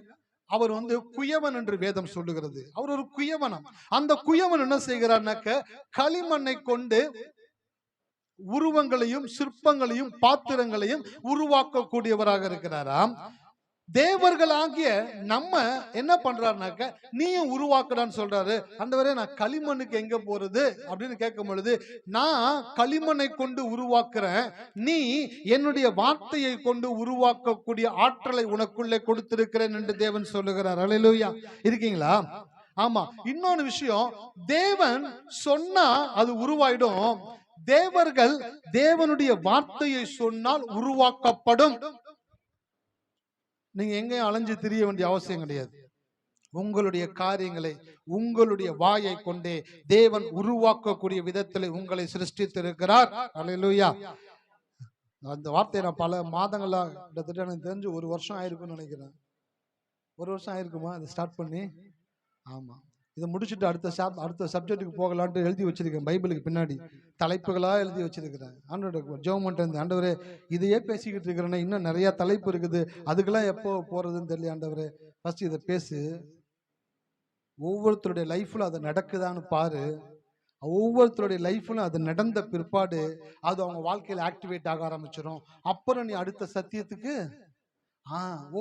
அவர் குயவன் என்று வேதம் சொல்லுகிறது. அவர் ஒரு குயவனம். அந்த குயவன் என்ன செய்கிறார்னாக்க, களிமண்ணை கொண்டு உருவங்களையும் சிற்பங்களையும் பாத்திரங்களையும் உருவாக்கக்கூடியவராக இருக்கிறாராம். தேவர்களாகிய நம்ம என்ன பண்றாருனாக்க நீயும் உருவாக்குறான்னு சொல்றாரு. ஆண்டவரே நான் களிமண்ணுக்கு எங்க போறது அப்படின்னு கேட்கும் பொழுது, நான் களிமண்ணை கொண்டு உருவாக்குறேன், நீ என்னுடைய வார்த்தையை கொண்டு உருவாக்கக்கூடிய ஆற்றலை உனக்குள்ளே கொடுத்திருக்கிறேன் என்று தேவன் சொல்லுகிறார். அல்லேலூயா. இருக்கீங்களா? ஆமா. இன்னொன்னு விஷயம், தேவன் சொன்னா அது உருவாயிடும். தேவர்கள் தேவனுடைய வார்த்தையை சொன்னால் உருவாக்கப்படும். நீங்க எங்கேயும் அலைஞ்சு திரிய வேண்டிய அவசியம் கிடையாது. உங்களுடைய காரியங்களை உங்களுடைய வாயை கொண்டே தேவன் உருவாக்கக்கூடிய விதத்தில் உங்களை சிருஷ்டித்திருக்கிறார். அல்லேலூயா. அந்த வார்த்தையை நான் பல மாதங்களா, கிட்டத்தட்ட எனக்கு தெரிஞ்சு 1 வருஷம் ஆயிருக்குன்னு நினைக்கிறேன். 1 வருஷம் ஆயிருக்குமா இதை ஸ்டார்ட் பண்ணி? ஆமா. இதை முடிச்சுட்டு அடுத்த சப்ஜெக்ட்டுக்கு போகலான்ட்டு எழுதி வச்சிருக்கேன். பைபிளுக்கு பின்னாடி தலைப்புகளா எழுதி வச்சிருக்கிறேன். ஆண்டவரே ஜெபம் பண்ணிட்டு, ஆண்டவரே இதையே பேசிக்கிட்டு இருக்கிறேன்னா இன்னும் நிறைய தலைப்பு இருக்குது, அதுக்கெல்லாம் எப்போ போறதுன்னு தெரியல. ஆண்டவரே ஃபர்ஸ்ட் இதை பேசு, ஒவ்வொருத்தருடைய லைஃப்ல அது நடக்குதான்னு பாரு, ஒவ்வொருத்தருடைய லைஃப்லும் அது நடந்த பிற்பாடு அது அவங்க வாழ்க்கையில ஆக்டிவேட் ஆக ஆரம்பிச்சிடும். அப்புறம் நீ அடுத்த சத்தியத்துக்கு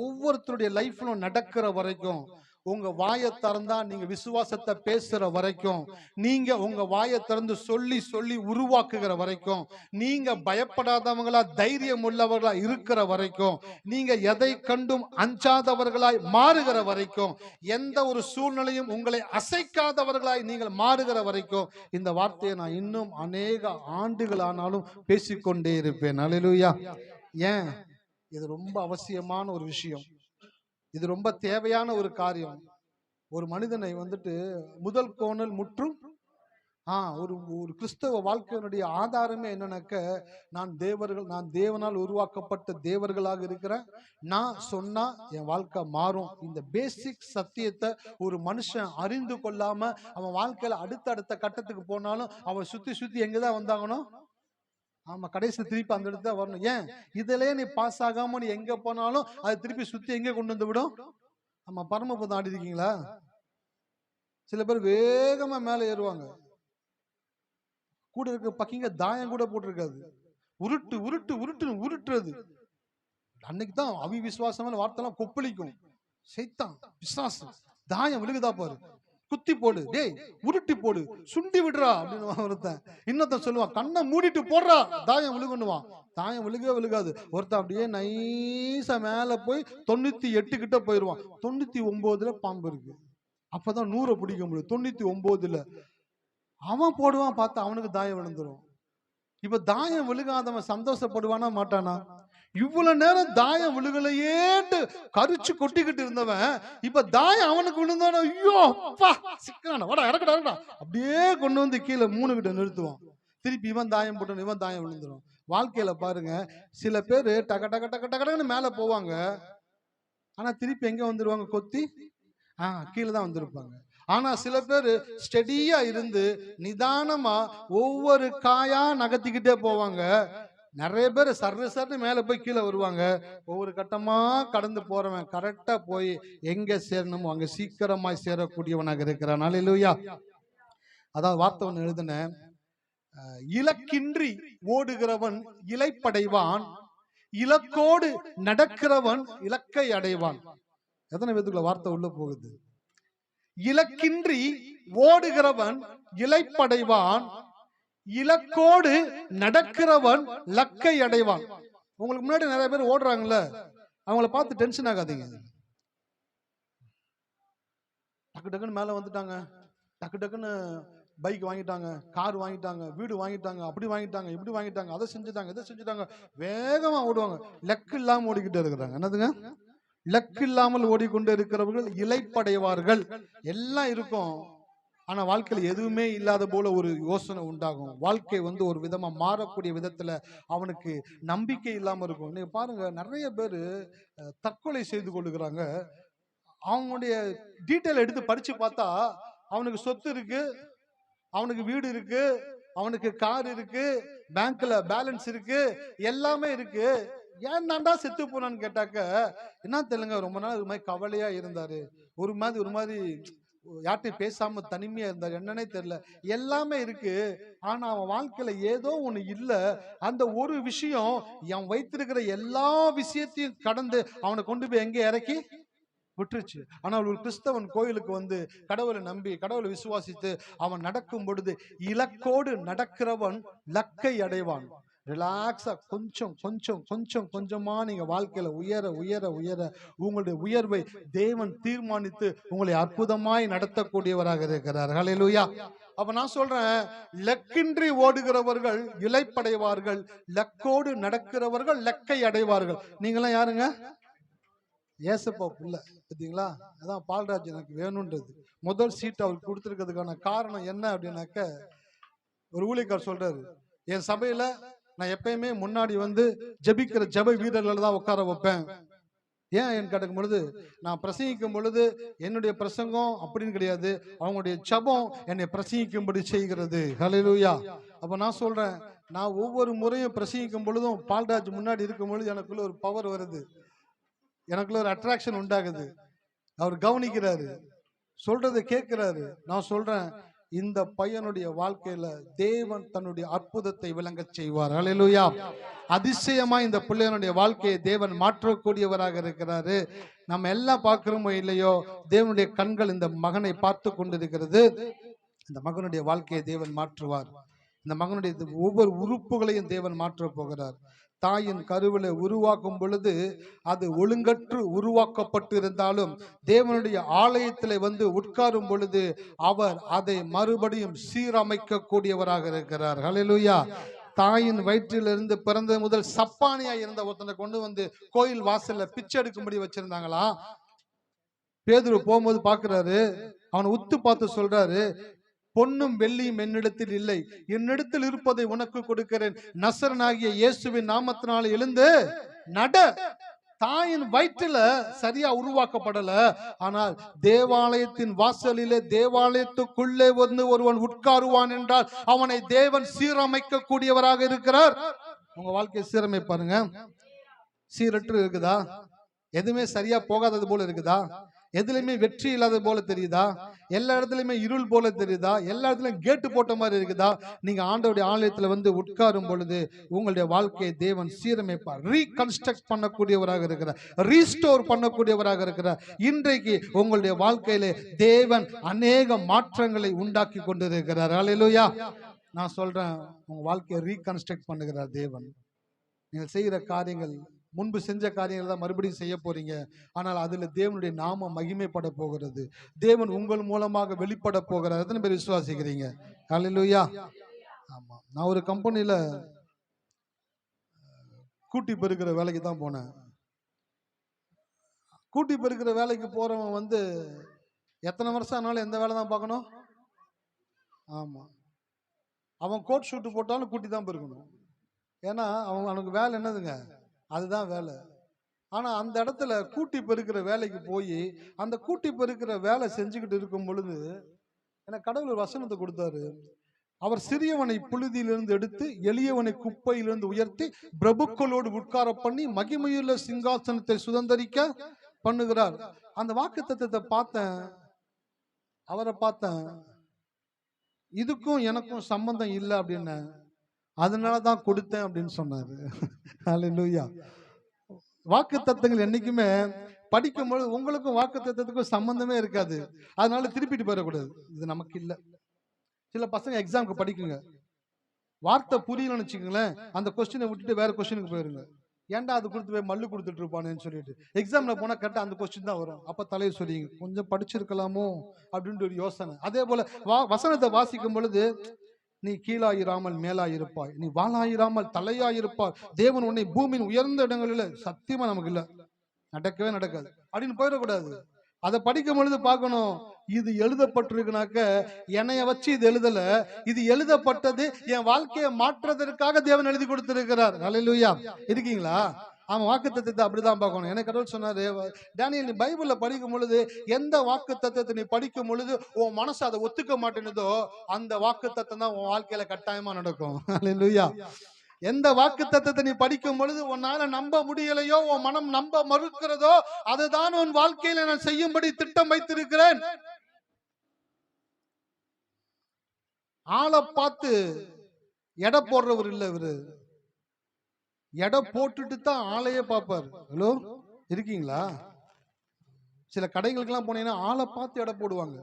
ஒவ்வொருத்தருடைய லைஃப்லும் நடக்கிற வரைக்கும், உங்க வாயை திறந்தா நீங்க விசுவாசத்தை பேசுற வரைக்கும், நீங்க உங்க வாயை திறந்து சொல்லி சொல்லி உருவாக்குகிற வரைக்கும், நீங்க பயப்படாதவங்களா தைரியம் உள்ளவர்களா இருக்கிற வரைக்கும், நீங்க எதை கண்டும் அஞ்சாதவர்களாய் மாறுகிற வரைக்கும், எந்த ஒரு சூழ்நிலையும் உங்களை அசைக்காதவர்களாய் நீங்கள் மாறுகிற வரைக்கும், இந்த வார்த்தையை நான் இன்னும் அநேக ஆண்டுகள் ஆனாலும் பேசிக்கொண்டே இருப்பேன். அல்லேலூயா. ஏன்? இது ரொம்ப அவசியமான ஒரு விஷயம். இது ரொம்ப தேவையான ஒரு காரியம். ஒரு மனிதனை முதல் கோணல் முற்றும் ஒரு கிறிஸ்தவ வாழ்க்கையினுடைய ஆதாரமே என்னன்னாக்க, நான் தேவனால் உருவாக்கப்பட்ட தேவர்களாக இருக்கிறேன், நான் சொன்னா என் வாழ்க்கை மாறும். இந்த பேசிக் சத்தியத்தை ஒரு மனுஷன் அறிந்து கொள்ளாம அவன் வாழ்க்கையில அடுத்த கட்டத்துக்கு போனாலும் அவன் சுத்தி எங்கதான் வந்தாங்கணும். ஆமா, கடைசி திருப்பி அந்த இடத்துல வரணும். ஏன்? இதுல நீ பாஸ் ஆகாம நீ எங்க போனாலும் அது திருப்பி சுத்தி எங்க கொண்டு வந்து விடும். ஆமா, பரமபதம் ஆடி இருக்கீங்களா? சில பேர் வேகமா மேல ஏறுவாங்க, கூட இருக்க பக்கிங்க தாயம் கூட போட்டிருக்காது, உருட்டுறது. அன்னைக்குதான் அவிவிசுவாசமான வார்த்தைலாம் கொப்பளிக்கும். சைத்தான் பிசாசு தாயம் விழுகுதா பாரு, குத்தி போடு, டேய் உருட்டி போடு, சுண்டி விடுறா அப்படின்னு ஒருத்தன். இன்னொருத்தன் சொல்லுவான், கண்ணை மூடிட்டு போடுறா, தாயம் விழுகுன்னுவான். தாயம் விழுகாது. ஒருத்தன் அப்படியே நைசா மேல போய் 98 கிட்ட போயிருவான். 99ல பாம்பு இருக்கு. அப்பதான் 100 பிடிக்க முடியும். 99ல அவன் போடுவான், பார்த்தா அவனுக்கு தாயம் விழுந்துரும். இப்ப தாயம் விழுகாதவன் சந்தோஷப்படுவானா மாட்டானா? இவ்வளவு நேரம் தாயம் விழுகலையேட்டு கரிச்சு கொட்டிக்கிட்டு இருந்தவன் இப்ப தாயம் அவனுக்கு விழுந்தான, ஐயோ அப்பா சிக்கான வாடா இறக்கடா அப்படியே கொண்டு வந்து கீழே 3 கிட்ட நிறுத்துவான். திருப்பி இவன் தாயம் போட்டு இவன் தாயம் விழுந்துரும். வாழ்க்கையில பாருங்க, சில பேரு டக்கு மேல போவாங்க, ஆனா திருப்பி எங்க வந்துருவாங்க? கொத்தி கீழே தான் வந்திருப்பாங்க. ஆனா சில பேர் ஸ்டெடியா இருந்து நிதானமா ஒவ்வொரு காயா நகர்த்திக்கிட்டே போவாங்க. நிறைய பேர் சர்ன்னு மேல போய் கீழே வருவாங்க. ஒவ்வொரு கட்டமா கடந்து போறவன் கரெக்டா போய் எங்க சேரணுமோ அங்க சீக்கிரமாய் சேரக்கூடியவனாக இருக்கிறான். அல்லேலூயா. அதாவது வார்த்தை ஒண்ணு எழுதினேன், இலக்கின்றி ஓடுகிறவன் இலைப்படைவான், இலக்கோடு நடக்கிறவன் இலக்கை அடைவான். எத்தனை பேத்துக்குள்ள வார்த்தை உள்ள போகுது? இலக்கின்றி ஓடுகிறவன் இலைப்படைவான், இலக்கோடு நடக்கிறவன் லக்கை அடைவான். உங்களுக்கு முன்னாடி நிறைய பேர் ஓடுறாங்கல்ல, அவங்கள பார்த்து டென்ஷன் ஆகாதீங்க. டக்குன்னு மேல வந்துட்டாங்க, டக்குன்னு பைக் வாங்கிட்டாங்க, கார் வாங்கிட்டாங்க, வீடு வாங்கிட்டாங்க, அப்படி வாங்கிட்டாங்க, இப்படி வாங்கிட்டாங்க, அதை செஞ்சுட்டாங்க, இதை செஞ்சுட்டாங்க, வேகமா ஓடுவாங்க. லக்கு இல்லாம ஓடிக்கிட்டே இருக்கிறாங்க. என்னதுங்க? லக்கு இல்லாமல் ஓடிக்கொண்டு இருக்கிறவர்கள் இலைப்படைவார்கள். எல்லாம் இருக்கும், ஆனா வாழ்க்கையில எதுவுமே இல்லாத போல ஒரு யோசனை உண்டாகும். வாழ்க்கை ஒரு விதமா மாறக்கூடிய விதத்துல அவனுக்கு நம்பிக்கை இல்லாம இருக்கும். நீங்க பாருங்க, நிறைய பேரு தற்கொலை செய்து கொள்ளுகிறாங்க. அவங்களுடைய டீட்டெயில் எடுத்து படிச்சு பார்த்தா அவனுக்கு சொத்து இருக்கு, அவனுக்கு வீடு இருக்கு, அவனுக்கு கார் இருக்கு, பேங்க்ல பேலன்ஸ் இருக்கு, எல்லாமே இருக்கு. ஏன் தாண்டா செத்து போனான்னு கேட்டாக்க என்ன தெரியலங்க, ரொம்ப நாள் ஒரு மாதிரி கவலையா இருந்தாரு, ஒரு மாதிரி யார்கிட்டையும் பேசாம தனிமையா இருந்தார், என்னன்னே தெரியல. எல்லாமே இருக்கு, ஆனா அவன் வாழ்க்கையில ஏதோ ஒண்ணு இல்ல. அந்த ஒரு விஷயம் அவன் வைத்திருக்கிற எல்லா விஷயத்தையும் கடந்து அவனை கொண்டு போய் எங்க இறக்கி விட்டுருச்சு. ஆனால் ஒரு கிறிஸ்தவன் கோயிலுக்கு வந்து கடவுளை நம்பி கடவுளை விசுவாசித்து அவன் நடக்கும் பொழுது, இலக்கோடு நடக்கிறவன் லக்கை அடைவான். ரிலாக்ஸா கொஞ்சம் கொஞ்சம் கொஞ்சம் கொஞ்சமா நீங்க வாழ்க்கையில உயர உயர உயர உங்களுடைய உயர்வை தேவன் தீர்மானித்து உங்களை அற்புதமாய் நடத்தக்கூடியவராக இருக்கிறார். ஹல்லேலூயா. அப்ப நான் சொல்றேன், லக்கின்றி ஓடுகிறவர்கள் இளைப்படைவார்கள், லக்கோடு நடக்கிறவர்கள் லக்கை அடைவார்கள். நீங்களாம் யாருங்க? ஏசப்பா புள்ள பார்த்தீங்களா? அதான் பால்ராஜ் எனக்கு வேணும்ன்றது. முதல் சீட் அவருக்கு கொடுத்துருக்கிறதுக்கான காரணம் என்ன அப்படின்னாக்க, ஒரு ஊழியக்கார் சொல்றாரு, என் சபையில நான் எப்பயுமே முன்னாடி வந்து ஜெபிக்கிற ஜெப வீரர்கள் தான் உட்கார வைப்பேன். ஏன் என்று கேட்கும் பொழுது, நான் பிரசங்கிக்கும் பொழுது என்னுடைய பிரசங்கம் அப்படின்னு கிடையாது, அவங்களுடைய ஜெபம் என்னை பிரசங்கிக்கும்படி செய்கிறது. ஹல்லேலூயா. அப்ப நான் சொல்றேன், நான் ஒவ்வொரு முறையும் பிரசங்கிக்கும் பொழுதும் பால்ராஜ் முன்னாடி இருக்கும் பொழுது எனக்குள்ள ஒரு பவர் வருது, எனக்குள்ள ஒரு அட்ராக்ஷன் உண்டாகுது. அவர் கவனிக்கிறாரு, சொல்றதை கேட்கிறாரு. நான் சொல்றேன், இந்த பையனுடைய வாழ்க்கையில தேவன் தன்னுடைய அற்புதத்தை விளங்க செய்வார். ஹல்லேலூயா. அதிசயமா இந்த பிள்ளையனுடைய வாழ்க்கையை தேவன் மாற்றக்கூடியவராக இருக்கிறாரு. நம்ம எல்லாம் பார்க்கிறோமோ இல்லையோ, தேவனுடைய கண்கள் இந்த மகனை பார்த்து கொண்டிருக்கிறது. இந்த மகனுடைய வாழ்க்கையை தேவன் மாற்றுவார். இந்த மகனுடைய ஒவ்வொரு உறுப்புகளையும் தேவன் மாற்ற போகிறார். தாயின் கருவில உருவாக்கும் பொழுது அது ஒழுங்கற்று உருவாக்கப்பட்டு இருந்தாலும் தேவனுடைய ஆலயத்தில் வந்து உட்காரும் பொழுது அவர் அதை மறுபடியும் சீரமைக்க கூடியவராக இருக்கிறார். ஹல்லேலூயா. தாயின் வயிற்றிலிருந்து பிறந்த முதல் சப்பானியா இருந்த ஒருத்தனை கொண்டு வந்து கோயில் வாசல்ல பிச்சை எடுக்கும்படி வச்சிருந்தாங்களா. பேதுரு போகும்போது பாக்குறாரு, அவனை உத்து பார்த்து சொல்றாரு, பொன்னும் வெள்ளியும் என்னிடத்தில் இல்லை, என்னிடத்தில் இருப்பதை உனக்கு கொடுக்கிறேன், நசரனாகிய இயேசுவின் நாமத்தினால எழுந்து நட. தாயின் வயிற்றுல சரியா உருவாக்கப்படல, ஆனால் தேவாலயத்தின் வாசலிலே தேவாலயத்துக்குள்ளே வந்து ஒருவன் உட்காருவான் என்றால் அவனை தேவன் சீரமைக்க கூடியவராக இருக்கிறார். உங்க வாழ்க்கையை சீரமைப்பாருங்க. சீரற்று இருக்குதா? எதுவுமே சரியா போகாதது போல இருக்குதா? எதுலையுமே வெற்றி இல்லாத போல தெரியுதா? எல்லா இடத்துலயுமே இருள் போல தெரியுதா? எல்லா இடத்துலயும் கேட்டு போட்ட மாதிரி இருக்குதா? நீங்க ஆண்டவருடைய ஆலயத்துல வந்து உட்காரும் பொழுது உங்களுடைய வாழ்க்கையை தேவன் சீரமைப்பார், ரீகன்ஸ்ட்ரக்ட் பண்ணக்கூடியவராக இருக்கிறார், ரீஸ்டோர் பண்ணக்கூடியவராக இருக்கிறார். இன்றைக்கு உங்களுடைய வாழ்க்கையிலே தேவன் அநேக மாற்றங்களை உண்டாக்கி கொண்டிருக்கிறார். ஹல்லேலூயா. நான் சொல்றேன், உங்க வாழ்க்கையை ரீகன்ஸ்ட்ரக்ட் பண்ணுகிறார் தேவன். நீங்கள் செய்கிற காரியங்கள், முன்பு செஞ்ச காரியங்கள் தான் மறுபடியும் செய்ய போறீங்க, ஆனால் அதுல தேவனுடைய நாம மகிமைப்பட போகிறது. தேவன் உங்கள் மூலமாக வெளிப்பட போகிறார். எத்தனை பேர் விசுவாசிக்கிறீங்க? ஹல்லேலூயா. ஆமா, நான் ஒரு கம்பெனியில கூட்டி பெருக்கிற வேலைக்கு தான் போனேன். கூட்டி பெருக்கிற வேலைக்கு போறவன் வந்து எத்தனை வருஷம் ஆனாலும் எந்த வேலை தான் பார்க்கணும்? ஆமா, அவன் கோட் ஷூட் போட்டாலும் கூட்டி தான் பெருக்கணும். ஏன்னா அவனுக்கு வேலை என்னதுங்க? அதுதான் வேலை. ஆனா அந்த இடத்துல கூட்டி பெருக்கிற வேலைக்கு போய் அந்த கூட்டி பெருக்கிற வேலை செஞ்சுக்கிட்டு இருக்கும் பொழுது எனக்கு கடவுள் ஒரு வசனத்தை கொடுத்தாரு. அவர் சிறியவனை புழுதியிலிருந்து எடுத்து எளியவனை குப்பையிலிருந்து உயர்த்தி பிரபுக்களோடு உட்கார பண்ணி மகிமையுள்ள சிங்காசனத்தை சுதந்தரிக்க பண்ணுகிறார். அந்த வாக்குத்தத்தத்தை பார்த்தேன், அவரை பார்த்தேன், இதுக்கும் எனக்கும் சம்பந்தம் இல்லை அப்படின்னு, அதனாலதான் கொடுத்தேன் அப்படின்னு சொன்னாரு. ஹல்லேலூயா. வாக்கு தத்தங்கள் என்னைக்குமே படிக்கும்போது உங்களுக்கும் வாக்கு தத்தத்துக்கும் சம்பந்தமே இருக்காது, அதனால திருப்பிட்டு போயிடக்கூடாது. இது நமக்கு இல்ல. சில பசங்க எக்ஸாமுக்கு படிக்குங்க, வார்த்தை புரியலன்னு வச்சுக்கோங்களேன், அந்த கொஸ்டினை விட்டுட்டு வேற கொஸ்டினுக்கு போயிருங்க. ஏன்டா அது கொடுத்து போய் மல்லு கொடுத்துட்டு இருப்பானேன்னு சொல்லிட்டு எக்ஸாம்ல போனா கரெக்டா அந்த கொஸ்டின் தான் வரும். அப்ப தலையை சொல்லிங்க, கொஞ்சம் படிச்சிருக்கலாமோ அப்படின்ட்டு ஒரு யோசனை. அதே போல வசனத்தை வாசிக்கும் பொழுது, நீ கீழாயிராமல் மேலாயிருப்பாய், நீ வாளாயிராமல் தலையாயிருப்பாய், தேவன் உன்னை பூமியின் உயர்ந்த இடங்களில் சத்தியமா நமக்கு இல்ல, நடக்கவே நடக்காது அப்படின்னு போயிடக்கூடாது. அதை படிக்கும் பொழுது பார்க்கணும், இது எழுதப்பட்டிருக்குனாக்க என்னைய வச்சு இது எழுதல, இது எழுதப்பட்டது என் வாழ்க்கையை மாற்றுவதற்காக தேவன் எழுதி கொடுத்திருக்கிறார். ஹல்லேலூயா. இருக்கீங்களா? அவன் வாக்கு தத்துவத்தை அப்படிதான் பார்க்கணும். எனக்கு கடவுள் சொன்னாரு, டேனியல் நீ பைபிள்ல படிக்கும் பொழுது எந்த வாக்கு தத்துவத்தை நீ படிக்கும் பொழுது உன் மனசு அதை ஒத்துக்க மாட்டேனுதோ அந்த வாக்கு தத்துவம் தான் உன் வாழ்க்கையில கட்டாயமா நடக்கும். ஹல்லேலூயா. எந்த வாக்கு தத்தத்தை நீ படிக்கும் பொழுது உன்னால நம்ப முடியலையோ, உன் மனம் நம்ப மறுக்கிறதோ, அதுதான் உன் வாழ்க்கையில நான் செய்யும்படி திட்டம் வைத்திருக்கிறேன். ஆளை பார்த்து எடை போடுறவர் இல்ல இவரு. எடை போட்டுட்டு தான் ஆளையே பார்ப்பாரு. ஹலோ, இருக்கீங்களா? சில கடைகளுக்கெல்லாம் போனீங்கன்னா ஆளை பார்த்து எடை போடுவாங்க.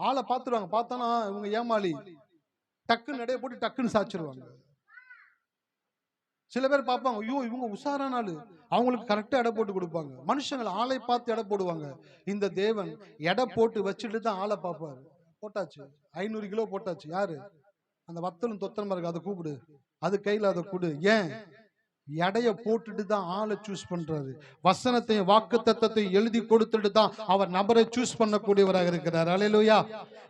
ஆளை பார்த்துருவாங்க. பார்த்தானா இவங்க ஏமாளி, டக்குன்னு எடையை போட்டு டக்குன்னு சாச்சிருவாங்க. சில பேர் பார்ப்பாங்க, ஐயோ இவங்க உஷாரான ஆளு, அவங்களுக்கு கரெக்டா எடை போட்டு கொடுப்பாங்க. மனுஷங்களை ஆளை பார்த்து எடை போடுவாங்க. இந்த தேவன் எடை போட்டு வச்சுட்டு தான் ஆளை பார்ப்பாரு. போட்டாச்சு 500 கிலோ போட்டாச்சு. யாரு? அந்த வத்தலும் தொத்தனமா இருக்கு, அதை கூப்பிடு, அது கையில அதை கொடு. ஏன்? எடைய போட்டுட்டு தான் ஆளை சூஸ் பண்றாரு. வசனத்தையும் வாக்கு தத்தத்தையும் எழுதி கொடுத்துட்டு தான் அவர் நபரை சூஸ் பண்ணக்கூடியவராக இருக்கிறார். அல்லேலூயா.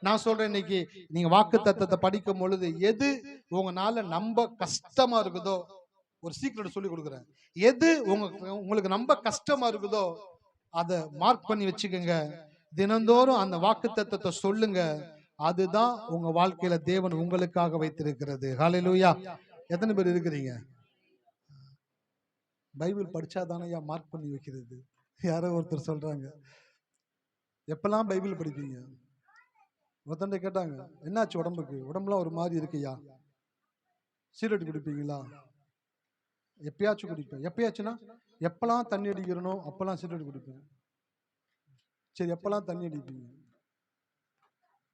நான் சொல்றேன், இன்னைக்கு நீங்க வாக்கு தத்தத்தை படிக்கும் பொழுது எது உங்களால நம்ப கஷ்டமா இருக்குதோ, ஒரு சீக்கிரம் சொல்லி கொடுக்குறேன், எது உங்களுக்கு நம்ப கஷ்டமா இருக்குதோ அதை மார்க் பண்ணி வச்சுக்கோங்க. தினந்தோறும் அந்த வாக்கு தத்தத்தை சொல்லுங்க. அதுதான் உங்க வாழ்க்கையில தேவன் உங்களுக்காக வைத்திருக்கிறது. ஹல்லேலூயா. எத்தனை பேர் இருக்கிறீங்க? பைபிள் படிச்சாதானே மார்க் பண்ணி வைக்கிறது. யாரோ ஒருத்தர் சொல்றாங்க, எப்பெல்லாம் பைபிள் படிப்பீங்க? ஒருத்தண்ட கேட்டாங்க, என்னாச்சு உடம்புக்கு? உடம்புலாம் ஒரு மாதிரி இருக்குயா. சீரட் குடிப்பீங்களா? எப்பயாச்சும் குடிப்பேன். எப்பயாச்சுன்னா எப்பெல்லாம் தண்ணி அடிக்கிறனோ அப்பெல்லாம் சீரட் குடிப்பேன். சரி, எப்பெல்லாம் தண்ணி அடிப்பீங்க?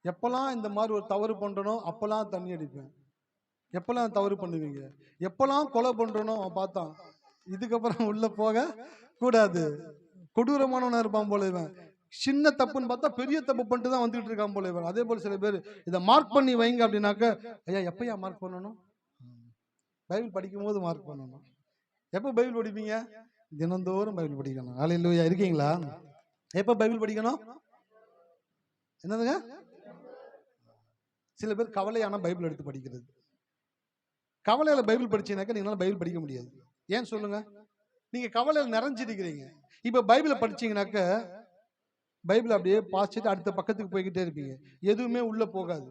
எப்பெல்லாம் இந்த மாதிரி ஒரு தவறு பண்றனோ அப்பெல்லாம் தண்ணி அடிப்பேன். எப்பெல்லாம் தவறு பண்ணுவீங்க? எப்பெல்லாம் கொலை பண்றனோ பார்த்தான், இதுக்கப்புறம் உள்ள போக கூடாது. கொடூரமானவனா இருப்பான் போல இவன். சின்ன தப்புன்னு பார்த்தா பெரிய தப்பு பண்ணிட்டு தான் வந்துட்டு இருக்கான் போல இவன். அதே போல சில பேர் இதை மார்க் பண்ணி வைங்க அப்படின்னாக்க, ஐயா எப்பயா மார்க் பண்ணணும்? பைபிள் படிக்கும் போது மார்க் பண்ணணும். எப்போ பைபிள் படிப்பீங்க? தினந்தோறும் பைபிள் படிக்கணும். அல்லேலூயா. இருக்கீங்களா? எப்போ பைபிள் படிக்கணும்? என்னதுங்க? சில பேர் கவலையான பைபிள் எடுத்து படிக்கிறது. கவலையில பைபிள் படிச்சீங்கன்னாக்க நீங்களால பைபிள் படிக்க முடியாது. ஏன் சொல்லுங்க? நீங்க கவலையில் நிறைஞ்சிருக்கிறீங்க. இப்ப பைபிளை படிச்சீங்கன்னாக்க பைபிள் அப்படியே பாய்ச்சிட்டு அடுத்த பக்கத்துக்கு போய்கிட்டே இருப்பீங்க, எதுவுமே உள்ள போகாது.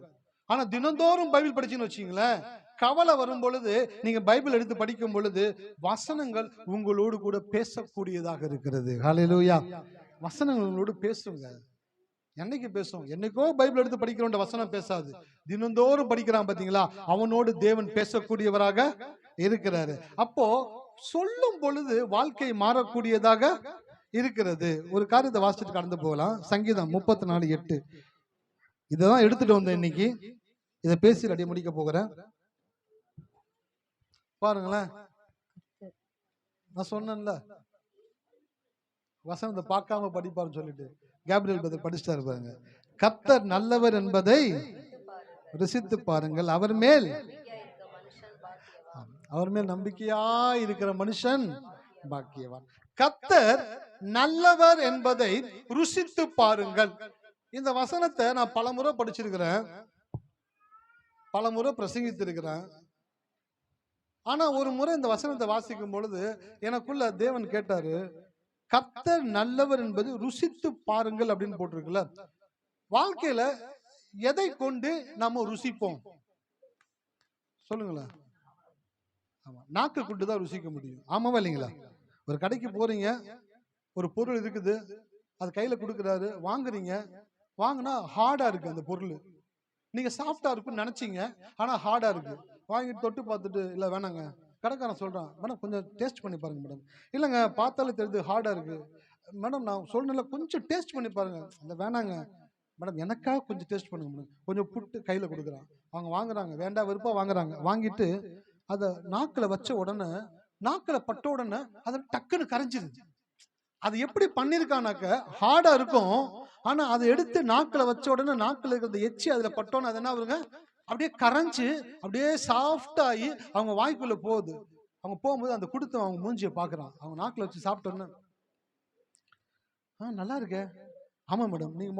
ஆனா தினந்தோறும் பைபிள் படிச்சுன்னு வச்சீங்களேன், கவலை வரும் பொழுது நீங்க பைபிள் எடுத்து படிக்கும் பொழுது வசனங்கள் உங்களோடு கூட பேசக்கூடியதாக இருக்கிறது. ஹல்லேலூயா. வசனங்கள் உங்களோடு பேசுங்க. என்னைக்கு பேசும்? என்னைக்கோ பைபிள் எடுத்து படிக்கிறோம், வசனம் பேசாது. தினந்தோறும் படிக்கிறான் பாத்தீங்களா, அவனோடு தேவன் பேசக்கூடியவராக இருக்கிறாரு. அப்போ சொல்லும் பொழுது வாழ்க்கை மாறக்கூடியதாக இருக்கிறது. ஒரு காரியத்தை வாசிச்சுட்டு கடந்து போகலாம். சங்கீதம் 34:8. இதான் எடுத்துட்டு வந்தேன் இன்னைக்கு. இதை பேசி அடி முடிக்க போகிறேன். பாருங்களேன், நான் சொன்னேன்ல வசனத்தை பார்க்காம படிப்பாருன்னு சொல்லிட்டு கேப்ரியல் பதர் படிச்சுட்டாரு பாருங்க. கர்த்தர் நல்லவர் என்பதை ருசித்து பாருங்கள், அவர் மேல் நம்பிக்கையா இருக்கிற மனுஷன் பாக்கியவான். கர்த்தர் நல்லவர் என்பதை ருசித்து பாருங்கள். இந்த வசனத்தை நான் பலமுறை படிச்சிருக்கிறேன், பலமுறை பிரசங்கித்திருக்கிறேன். ஆனா ஒரு முறை இந்த வசனத்தை வாசிக்கும் பொழுது எனக்குள்ள தேவன் கேட்டாரு, கர்த்தர் நல்லவர் என்பது ருசித்து பாருங்கள் அப்படின்னு போட்டிருக்குல்ல, வாழ்க்கையில எதை கொண்டு நாம ருசிப்போம் சொல்லுங்களேன்? ஆமா, நாக்கு கொண்டு தான் ருசிக்க முடியும். ஆமாவா இல்லைங்களா? ஒரு கடைக்கு போறீங்க, ஒரு பொருள் இருக்குது, அது கையில கொடுக்குறாரு, வாங்குறீங்க. வாங்கினா ஹார்டா இருக்கு அந்த பொருள். நீங்க சாஃப்டா இருக்குன்னு நினைச்சீங்க, ஆனா ஹார்டா இருக்கு. வாங்கிட்டு தொட்டு பார்த்துட்டு இல்ல வேணாங்க, கடைக்காரன் சொல்றான், மேடம் கொஞ்சம் டேஸ்ட் பண்ணி பாருங்க மேடம். இல்லைங்க பார்த்தாலே தெரியுது ஹார்டா இருக்கு. மேடம் நான் சொல்லல, கொஞ்சம் டேஸ்ட் பண்ணி பாருங்க. இல்லை வேணாங்க மேடம், எனக்காக கொஞ்சம் டேஸ்ட் பண்ணுங்க மேடம். கொஞ்சம் புட்டு கையில கொடுக்குறான். அவங்க வாங்குறாங்க, வேண்டாம் வெறுப்பா வாங்குறாங்க. வாங்கிட்டு அதை நாக்கில் வச்ச உடனே, நாக்கில் பட்ட உடனே அதை டக்குன்னு கரைஞ்சிருது. அது எப்படி பண்ணிருக்கானாக்க ஹார்டா இருக்கும், ஆனா அதை எடுத்து நாக்கில் வச்ச உடனே நாக்கில் இருக்கிற எச்சி அதுல பட்டோன்னு அது என்ன ஆகுங்க, அப்படியே கரைஞ்சு அப்படியே சாஃப்ட் ஆகி அவங்க வாய்க்குள்ள போகுது. அவங்க போகும்போது அந்த கொடுத்து அவங்க மூஞ்சியை பாக்குறான். அவங்க நாக்கில் வச்சு சாப்பிட்டோன்னு நல்லா இருக்கு. ஆமா மேடம், நீங்க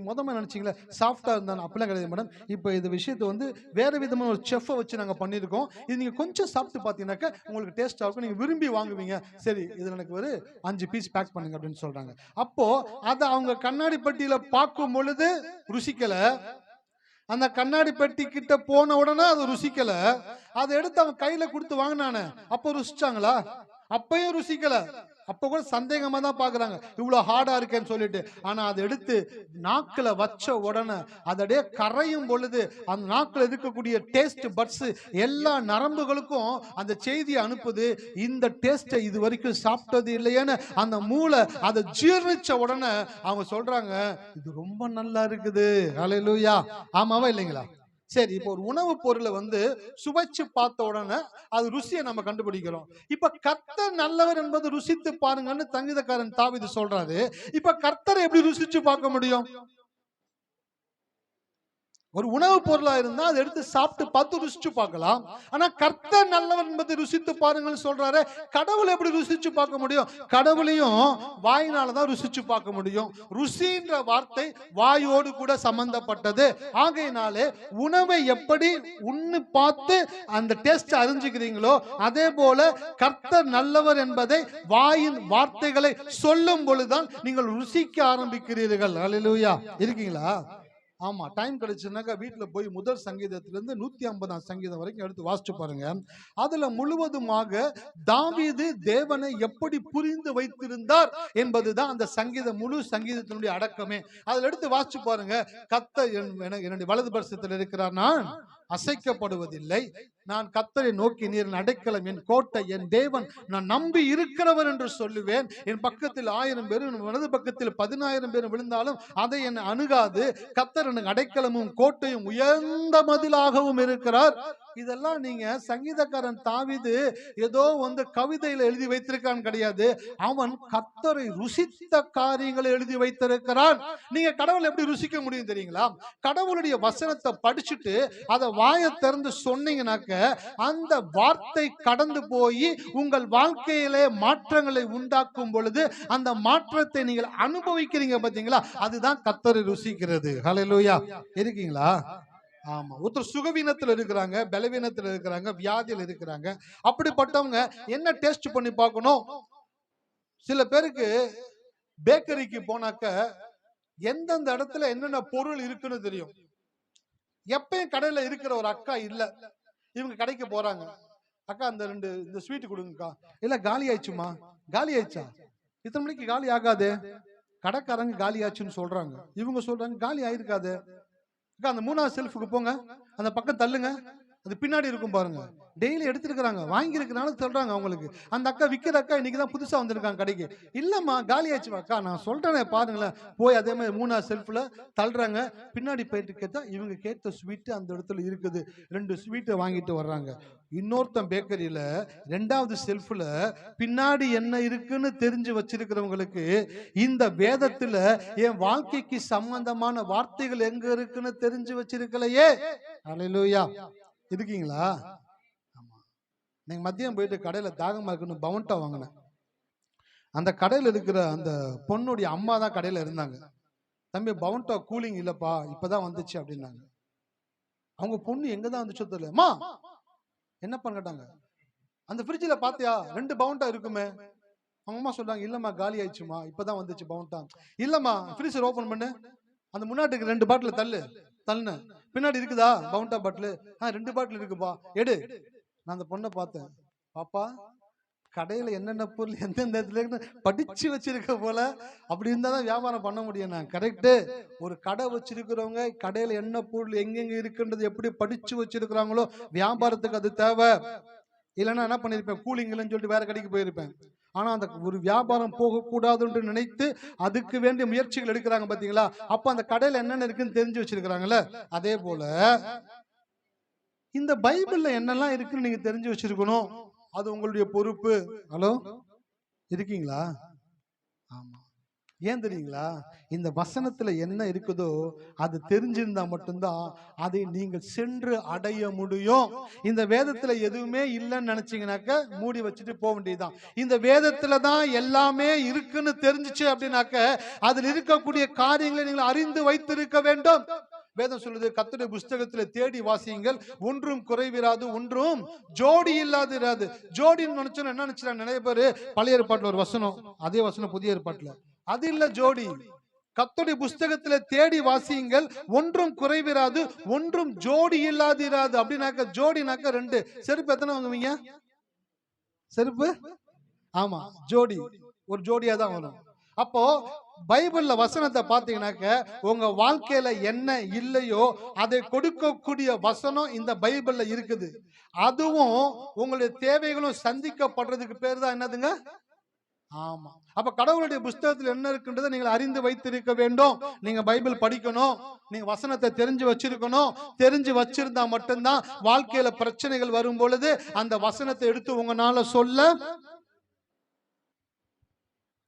முதல்ல நினைச்சீங்களா சாஃப்டா இருந்தாலும், அப்படிலாம் கிடையாது மேடம். இப்போ இந்த விஷயத்தை வந்து வேற விதமான ஒரு செஃப்பை வச்சு நாங்க பண்ணியிருக்கோம். இது நீங்க கொஞ்சம் சாப்பிட்டு பார்த்தீங்கன்னாக்கா உங்களுக்கு டேஸ்டா இருக்கும், நீங்க விரும்பி வாங்குவீங்க. சரி, இதுல எனக்கு ஒரு 5 பீஸ் பேக் பண்ணுங்க அப்படின்னு சொல்றாங்க. அப்போ அதை அவங்க கண்ணாடி பெட்டியில பார்க்கும் பொழுது ருசிக்கல, அந்த கண்ணாடி பெட்டி கிட்ட போன உடனே அது ருசிக்கல. அதை எடுத்து அவன் கையில கொடுத்து வாங்கினானே, அப்போ ருசிச்சாங்களா? அப்பயும் ருசிக்கல. அப்ப கூட சந்தேகமா தான் பாக்குறாங்க, இவ்வளவு ஹார்டா இருக்கேன்னு சொல்லிட்டு. ஆனா அதை எடுத்து நாக்குல வச்ச உடனே அதே கரையும் பொழுது அந்த நாக்குல இருக்கக்கூடிய டேஸ்ட் பட்ஸ் எல்லா நரம்புகளுக்கும் அந்த செய்தியை அனுப்புது. இந்த டேஸ்ட் இது வரைக்கும் சாப்பிட்டது இல்லையேன்னு அந்த மூளை அதை ஜீர்ணிச்ச உடனே அவங்க சொல்றாங்க, இது ரொம்ப நல்லா இருக்குது. ஹல்லேலூயா. ஆமாவா இல்லைங்களா? சரி, இப்போ ஒரு உணவு பொருளை சுவைச்சு பார்த்த உடனே அது ருசியை நம்ம கண்டுபிடிக்கிறோம். இப்ப கர்த்தர் நல்லவர் என்பது ருசித்து பாருங்கன்னு சங்கீதக்காரன் தாவீது சொல்றாரு. இப்ப கர்த்தரை எப்படி ருசிச்சு பார்க்க முடியும்? ஒரு உணவு பொருளா இருந்தா அதை எடுத்து சாப்பிட்டு பார்த்து ருசிச்சு பார்க்கலாம். ஆனா கர்த்தர் நல்லவர் என்பதை ருசித்து பாருங்கன்னு சொல்றாரு. கடவுளை எப்படி ருசிச்சு பார்க்க முடியும்? கடவுளையும் வாயினாலதான் ருசிச்சு பார்க்க முடியும். ருசின்ற வார்த்தை வாயோடு கூட சம்பந்தப்பட்டது. ஆகையினாலே உணவை எப்படி உண்ணு பார்த்து அந்த டேஸ்ட் அறிஞ்சுக்கிறீங்களோ அதே போல கர்த்தர் நல்லவர் என்பதை வாயின் வார்த்தைகளை சொல்லும் பொழுதுதான் நீங்கள் ருசிக்க ஆரம்பிக்கிறீர்கள். அல்லேலூயா. இருக்கீங்களா? ஆமா, டைம் கிடைச்சுனாக்கா வீட்டுல போய் முதல் சங்கீதத்திலிருந்து 150ஆம் சங்கீதம் வரைக்கும் எடுத்து வாசிச்சு பாருங்க. அதுல முழுவதுமாக தாவீது தேவனை எப்படி புரிந்து வைத்திருந்தார் என்பதுதான் அந்த சங்கீதம், முழு சங்கீதத்தினுடைய அடக்கமே. அதுல எடுத்து வாசிச்சு பாருங்க. கர்த்தர் என்னுடைய வலது பரிசத்தில் இருக்கிறார், நான் அசைக்கப்படுவதில்லை. நான் கர்த்தரை நோக்கி, நீர் என் அடைக்கலம், என் கோட்டை, என் தேவன், நான் நம்பி இருக்கிறவர் என்று சொல்லுவேன். என் பக்கத்தில் 1000 பேரும் வலது பக்கத்தில் 10,000 பேரும் விழுந்தாலும் அதை என்னை அணுகாது. கர்த்தர் எனக்கு அடைக்கலமும் கோட்டையும் உயர்ந்த மதிலாகவும் இருக்கிறார். இதெல்லாம் நீங்க சங்கீதக்காரன் தாவீது ஏதோ கவிதையில எழுதி வைத்திருக்கான் கிடையாது. அவன் கர்த்தரை ருசித்த காரியங்களை எழுதி வைத்திருக்கிறான். நீங்க கடவுளை எப்படி ருசிக்க முடியும் தெரியுங்களா? கடவுளுடைய வசனத்தை படிச்சுட்டு அதை வாயை திறந்து சொன்னீங்கன்னாக்க அந்த வார்த்தை கடந்து போய் உங்கள் வாழ்க்கையிலே மாற்றங்களை உண்டாக்கும் பொழுது அந்த மாற்றத்தை நீங்கள் அனுபவிக்கிறீங்க பாத்தீங்களா? அதுதான் கர்த்தரை ருசிக்கிறது. ஹல்லேலூயா. இருக்கீங்களா? ஆமா. ஒருத்தர் சுகவீனத்துல இருக்கிறாங்க, பலவீனத்துல இருக்கிறாங்க, வியாதியில் இருக்கிறாங்க. அப்படிப்பட்டவங்க என்ன டேஸ்ட் பண்ணி பார்க்கணும்? சில பேருக்கு பேக்கரிக்கு போனாக்க எந்தெந்த இடத்துல என்னென்ன பொருள் இருக்குன்னு தெரியும். எப்பயும் கடையில இருக்கிற ஒரு அக்கா இல்ல, இவங்க கடைக்கு போறாங்க. அக்கா இந்த ஸ்வீட் கொடுங்கக்கா. இல்ல காலி ஆயிடுச்சுமா. காலி ஆயிடுச்சா? இத்தனை மணிக்கு காலி ஆகாது. கடைக்காரங்க காலி ஆச்சுன்னு சொல்றாங்க. இவங்க சொல்றாங்க காலி ஆயிருக்காது. அந்த 3வது செல்ஃபுக்கு போங்க, அந்த பக்கம் தள்ளுங்க, அது பின்னாடி இருக்கும் பாருங்க. டெய்லி எடுத்துருக்காங்க, வாங்கி இருக்கனால சொல்றாங்க அவங்களுக்கு. அந்த அக்கா விற்கிற அக்கா இன்னைக்குதான் புதுசா வந்திருக்காங்க கடைக்கு. இல்லம்மா காலி ஆயிடுச்சு அக்கா, நான் சொல்றேனே பாருங்களேன். போய் அதே மாதிரி 3வது செல்ஃப்ல தள்ளுறாங்க. பின்னாடி போயிட்டு கேட்டா இவங்க கேட்ட ஸ்வீட் அந்த இடத்துல இருக்குது. 2 ஸ்வீட்டை வாங்கிட்டு வர்றாங்க. இன்னொருத்தன் பேக்கரியில 2வது செல்ஃப்ல பின்னாடி என்ன இருக்குன்னு தெரிஞ்சு வச்சிருக்கிறவங்களுக்கு இந்த வேதத்துல என் வாழ்க்கைக்கு சம்பந்தமான வார்த்தைகள் எங்க இருக்குன்னு தெரிஞ்சு வச்சிருக்கலையே. அல்லேலூயா. இருக்கீங்களா? ஆமா. நீங்க மதியம் போயிட்டு கடையில தாகமா இருக்குன்னு பவுண்டா வாங்கினேன். அந்த கடையில இருக்கிற அந்த பொண்ணுடைய அம்மா தான் கடையில இருந்தாங்க. தம்பி பவுண்டா கூலிங் இல்லப்பா, இப்பதான் வந்துச்சு அப்படின்னாங்க. அவங்க பொண்ணு எங்கதான் வந்துச்சோ தெரியல. அம்மா என்னப்பா கேட்டாங்க. அந்த ஃப்ரிட்ஜில் பாத்தியா 2 பவுண்டா இருக்குமே. அவங்க அம்மா சொல்றாங்க, இல்லம்மா காலி ஆயிடுச்சுமா, இப்பதான் வந்துச்சு பவுண்டா. இல்லம்மா ஃப்ரிட்ஜர் ஓபன் பண்ணு, அந்த முன்னாடி 2 பாட்டில் தள்ளு, பின்னாடி இருக்குதா பவுண்டா பாட்டில்? 2 பாட்டில் இருக்குப்பா, எடு. நான் அந்த பொண்ணை பார்த்தேன். பாப்பா கடையில என்னென்ன பொருள் எந்தெந்த இடத்துல படிச்சு வச்சிருக்க போல. அப்படி இருந்தாதான் வியாபாரம் பண்ண முடியும். நான் கரெக்டு. ஒரு கடை வச்சிருக்கிறவங்க கடையில என்ன பொருள் எங்கெங்க இருக்குன்றது எப்படி படிச்சு வச்சிருக்கிறாங்களோ வியாபாரத்துக்கு அது தேவை. இல்லைன்னா என்ன பண்ணிருப்பேன், கூலிங் இல்லைன்னு சொல்லிட்டு வேற கடைக்கு போயிருப்பேன். ஆனா அந்த ஒரு வியாபாரம் போகக்கூடாதுன்னு நினைத்து அதுக்கு வேண்டிய முயற்சிகள் எடுக்கிறாங்க பாத்தீங்களா? அப்ப அந்த கடையில என்னென்ன இருக்குன்னு தெரிஞ்சு வச்சிருக்கிறாங்கல்ல. அதே போல இந்த பைபிள்ல என்னெல்லாம் இருக்குன்னு நீங்க தெரிஞ்சு வச்சிருக்கணும். அது உங்களுடைய பொறுப்பு. ஹலோ, இருக்கீங்களா? ஆமா. ஏன் தெரியுங்களா? இந்த வசனத்துல என்ன இருக்குதோ அது தெரிஞ்சிருந்தா மட்டும்தான் அதை நீங்கள் சென்று அடைய முடியும். இந்த வேதத்துல எதுவுமே இல்லைன்னு நினைச்சீங்கன்னாக்க மூடி வச்சுட்டு போக வேண்டியதுதான். இந்த வேதத்துல தான் எல்லாமே இருக்குன்னு தெரிஞ்சிச்சு அப்படின்னாக்க அதில் இருக்கக்கூடிய காரியங்களை நீங்கள் அறிந்து வைத்திருக்க வேண்டும். வேதம் சொல்லுது, கர்த்தருடைய புஸ்தகத்தில் தேடி வாசியுங்கள், ஒன்றும் குறைவிராது, ஒன்றும் ஜோடி இல்லாது இராது. ஜோடின்னு நினைச்சோம் என்ன நினைச்சாங்க நிறைய பேரு. பழைய ஏற்பாட்டுல ஒரு வசனம், அதே வசனம் புதிய ஏற்பாட்டுல அது இல்ல ஜோடி. கர்த்தருடைய புஸ்தகத்துல தேடி வாசியுங்கள், ஒன்றும் குறைவிராது, ஒன்றும் ஜோடி இல்லாது இராது. அப்படின்னாக்க ஜோடினாக்க 2 செருப்பு எத்தனை வாங்குவீங்க? செருப்பு ஆமா ஜோடி. ஒரு ஜோடியா தான் வரும். அப்போ பைபிள்ல வசனத்தை பார்த்தீங்கன்னாக்க உங்க வாழ்க்கையில என்ன இல்லையோ அதை கொடுக்கக்கூடிய வசனம் இந்த பைபிள்ல இருக்குது. அதுவும் உங்களுடைய தேவைகளும் சந்திக்கப்படுறதுக்கு பேர் தான் என்னதுங்க? ஆமா. அப்ப கடவுளுடைய புஸ்தகத்தில் என்ன இருக்குன்றதை நீங்கள் அறிந்து வைத்திருக்க வேண்டும். நீங்க பைபிள் படிக்கணும், நீங்க வசனத்தை தெரிஞ்சு வச்சிருக்கணும். தெரிஞ்சு வச்சிருந்தா மட்டும்தான் வாழ்க்கையில பிரச்சனைகள் வரும் பொழுது அந்த வசனத்தை எடுத்து உங்களால சொல்ல.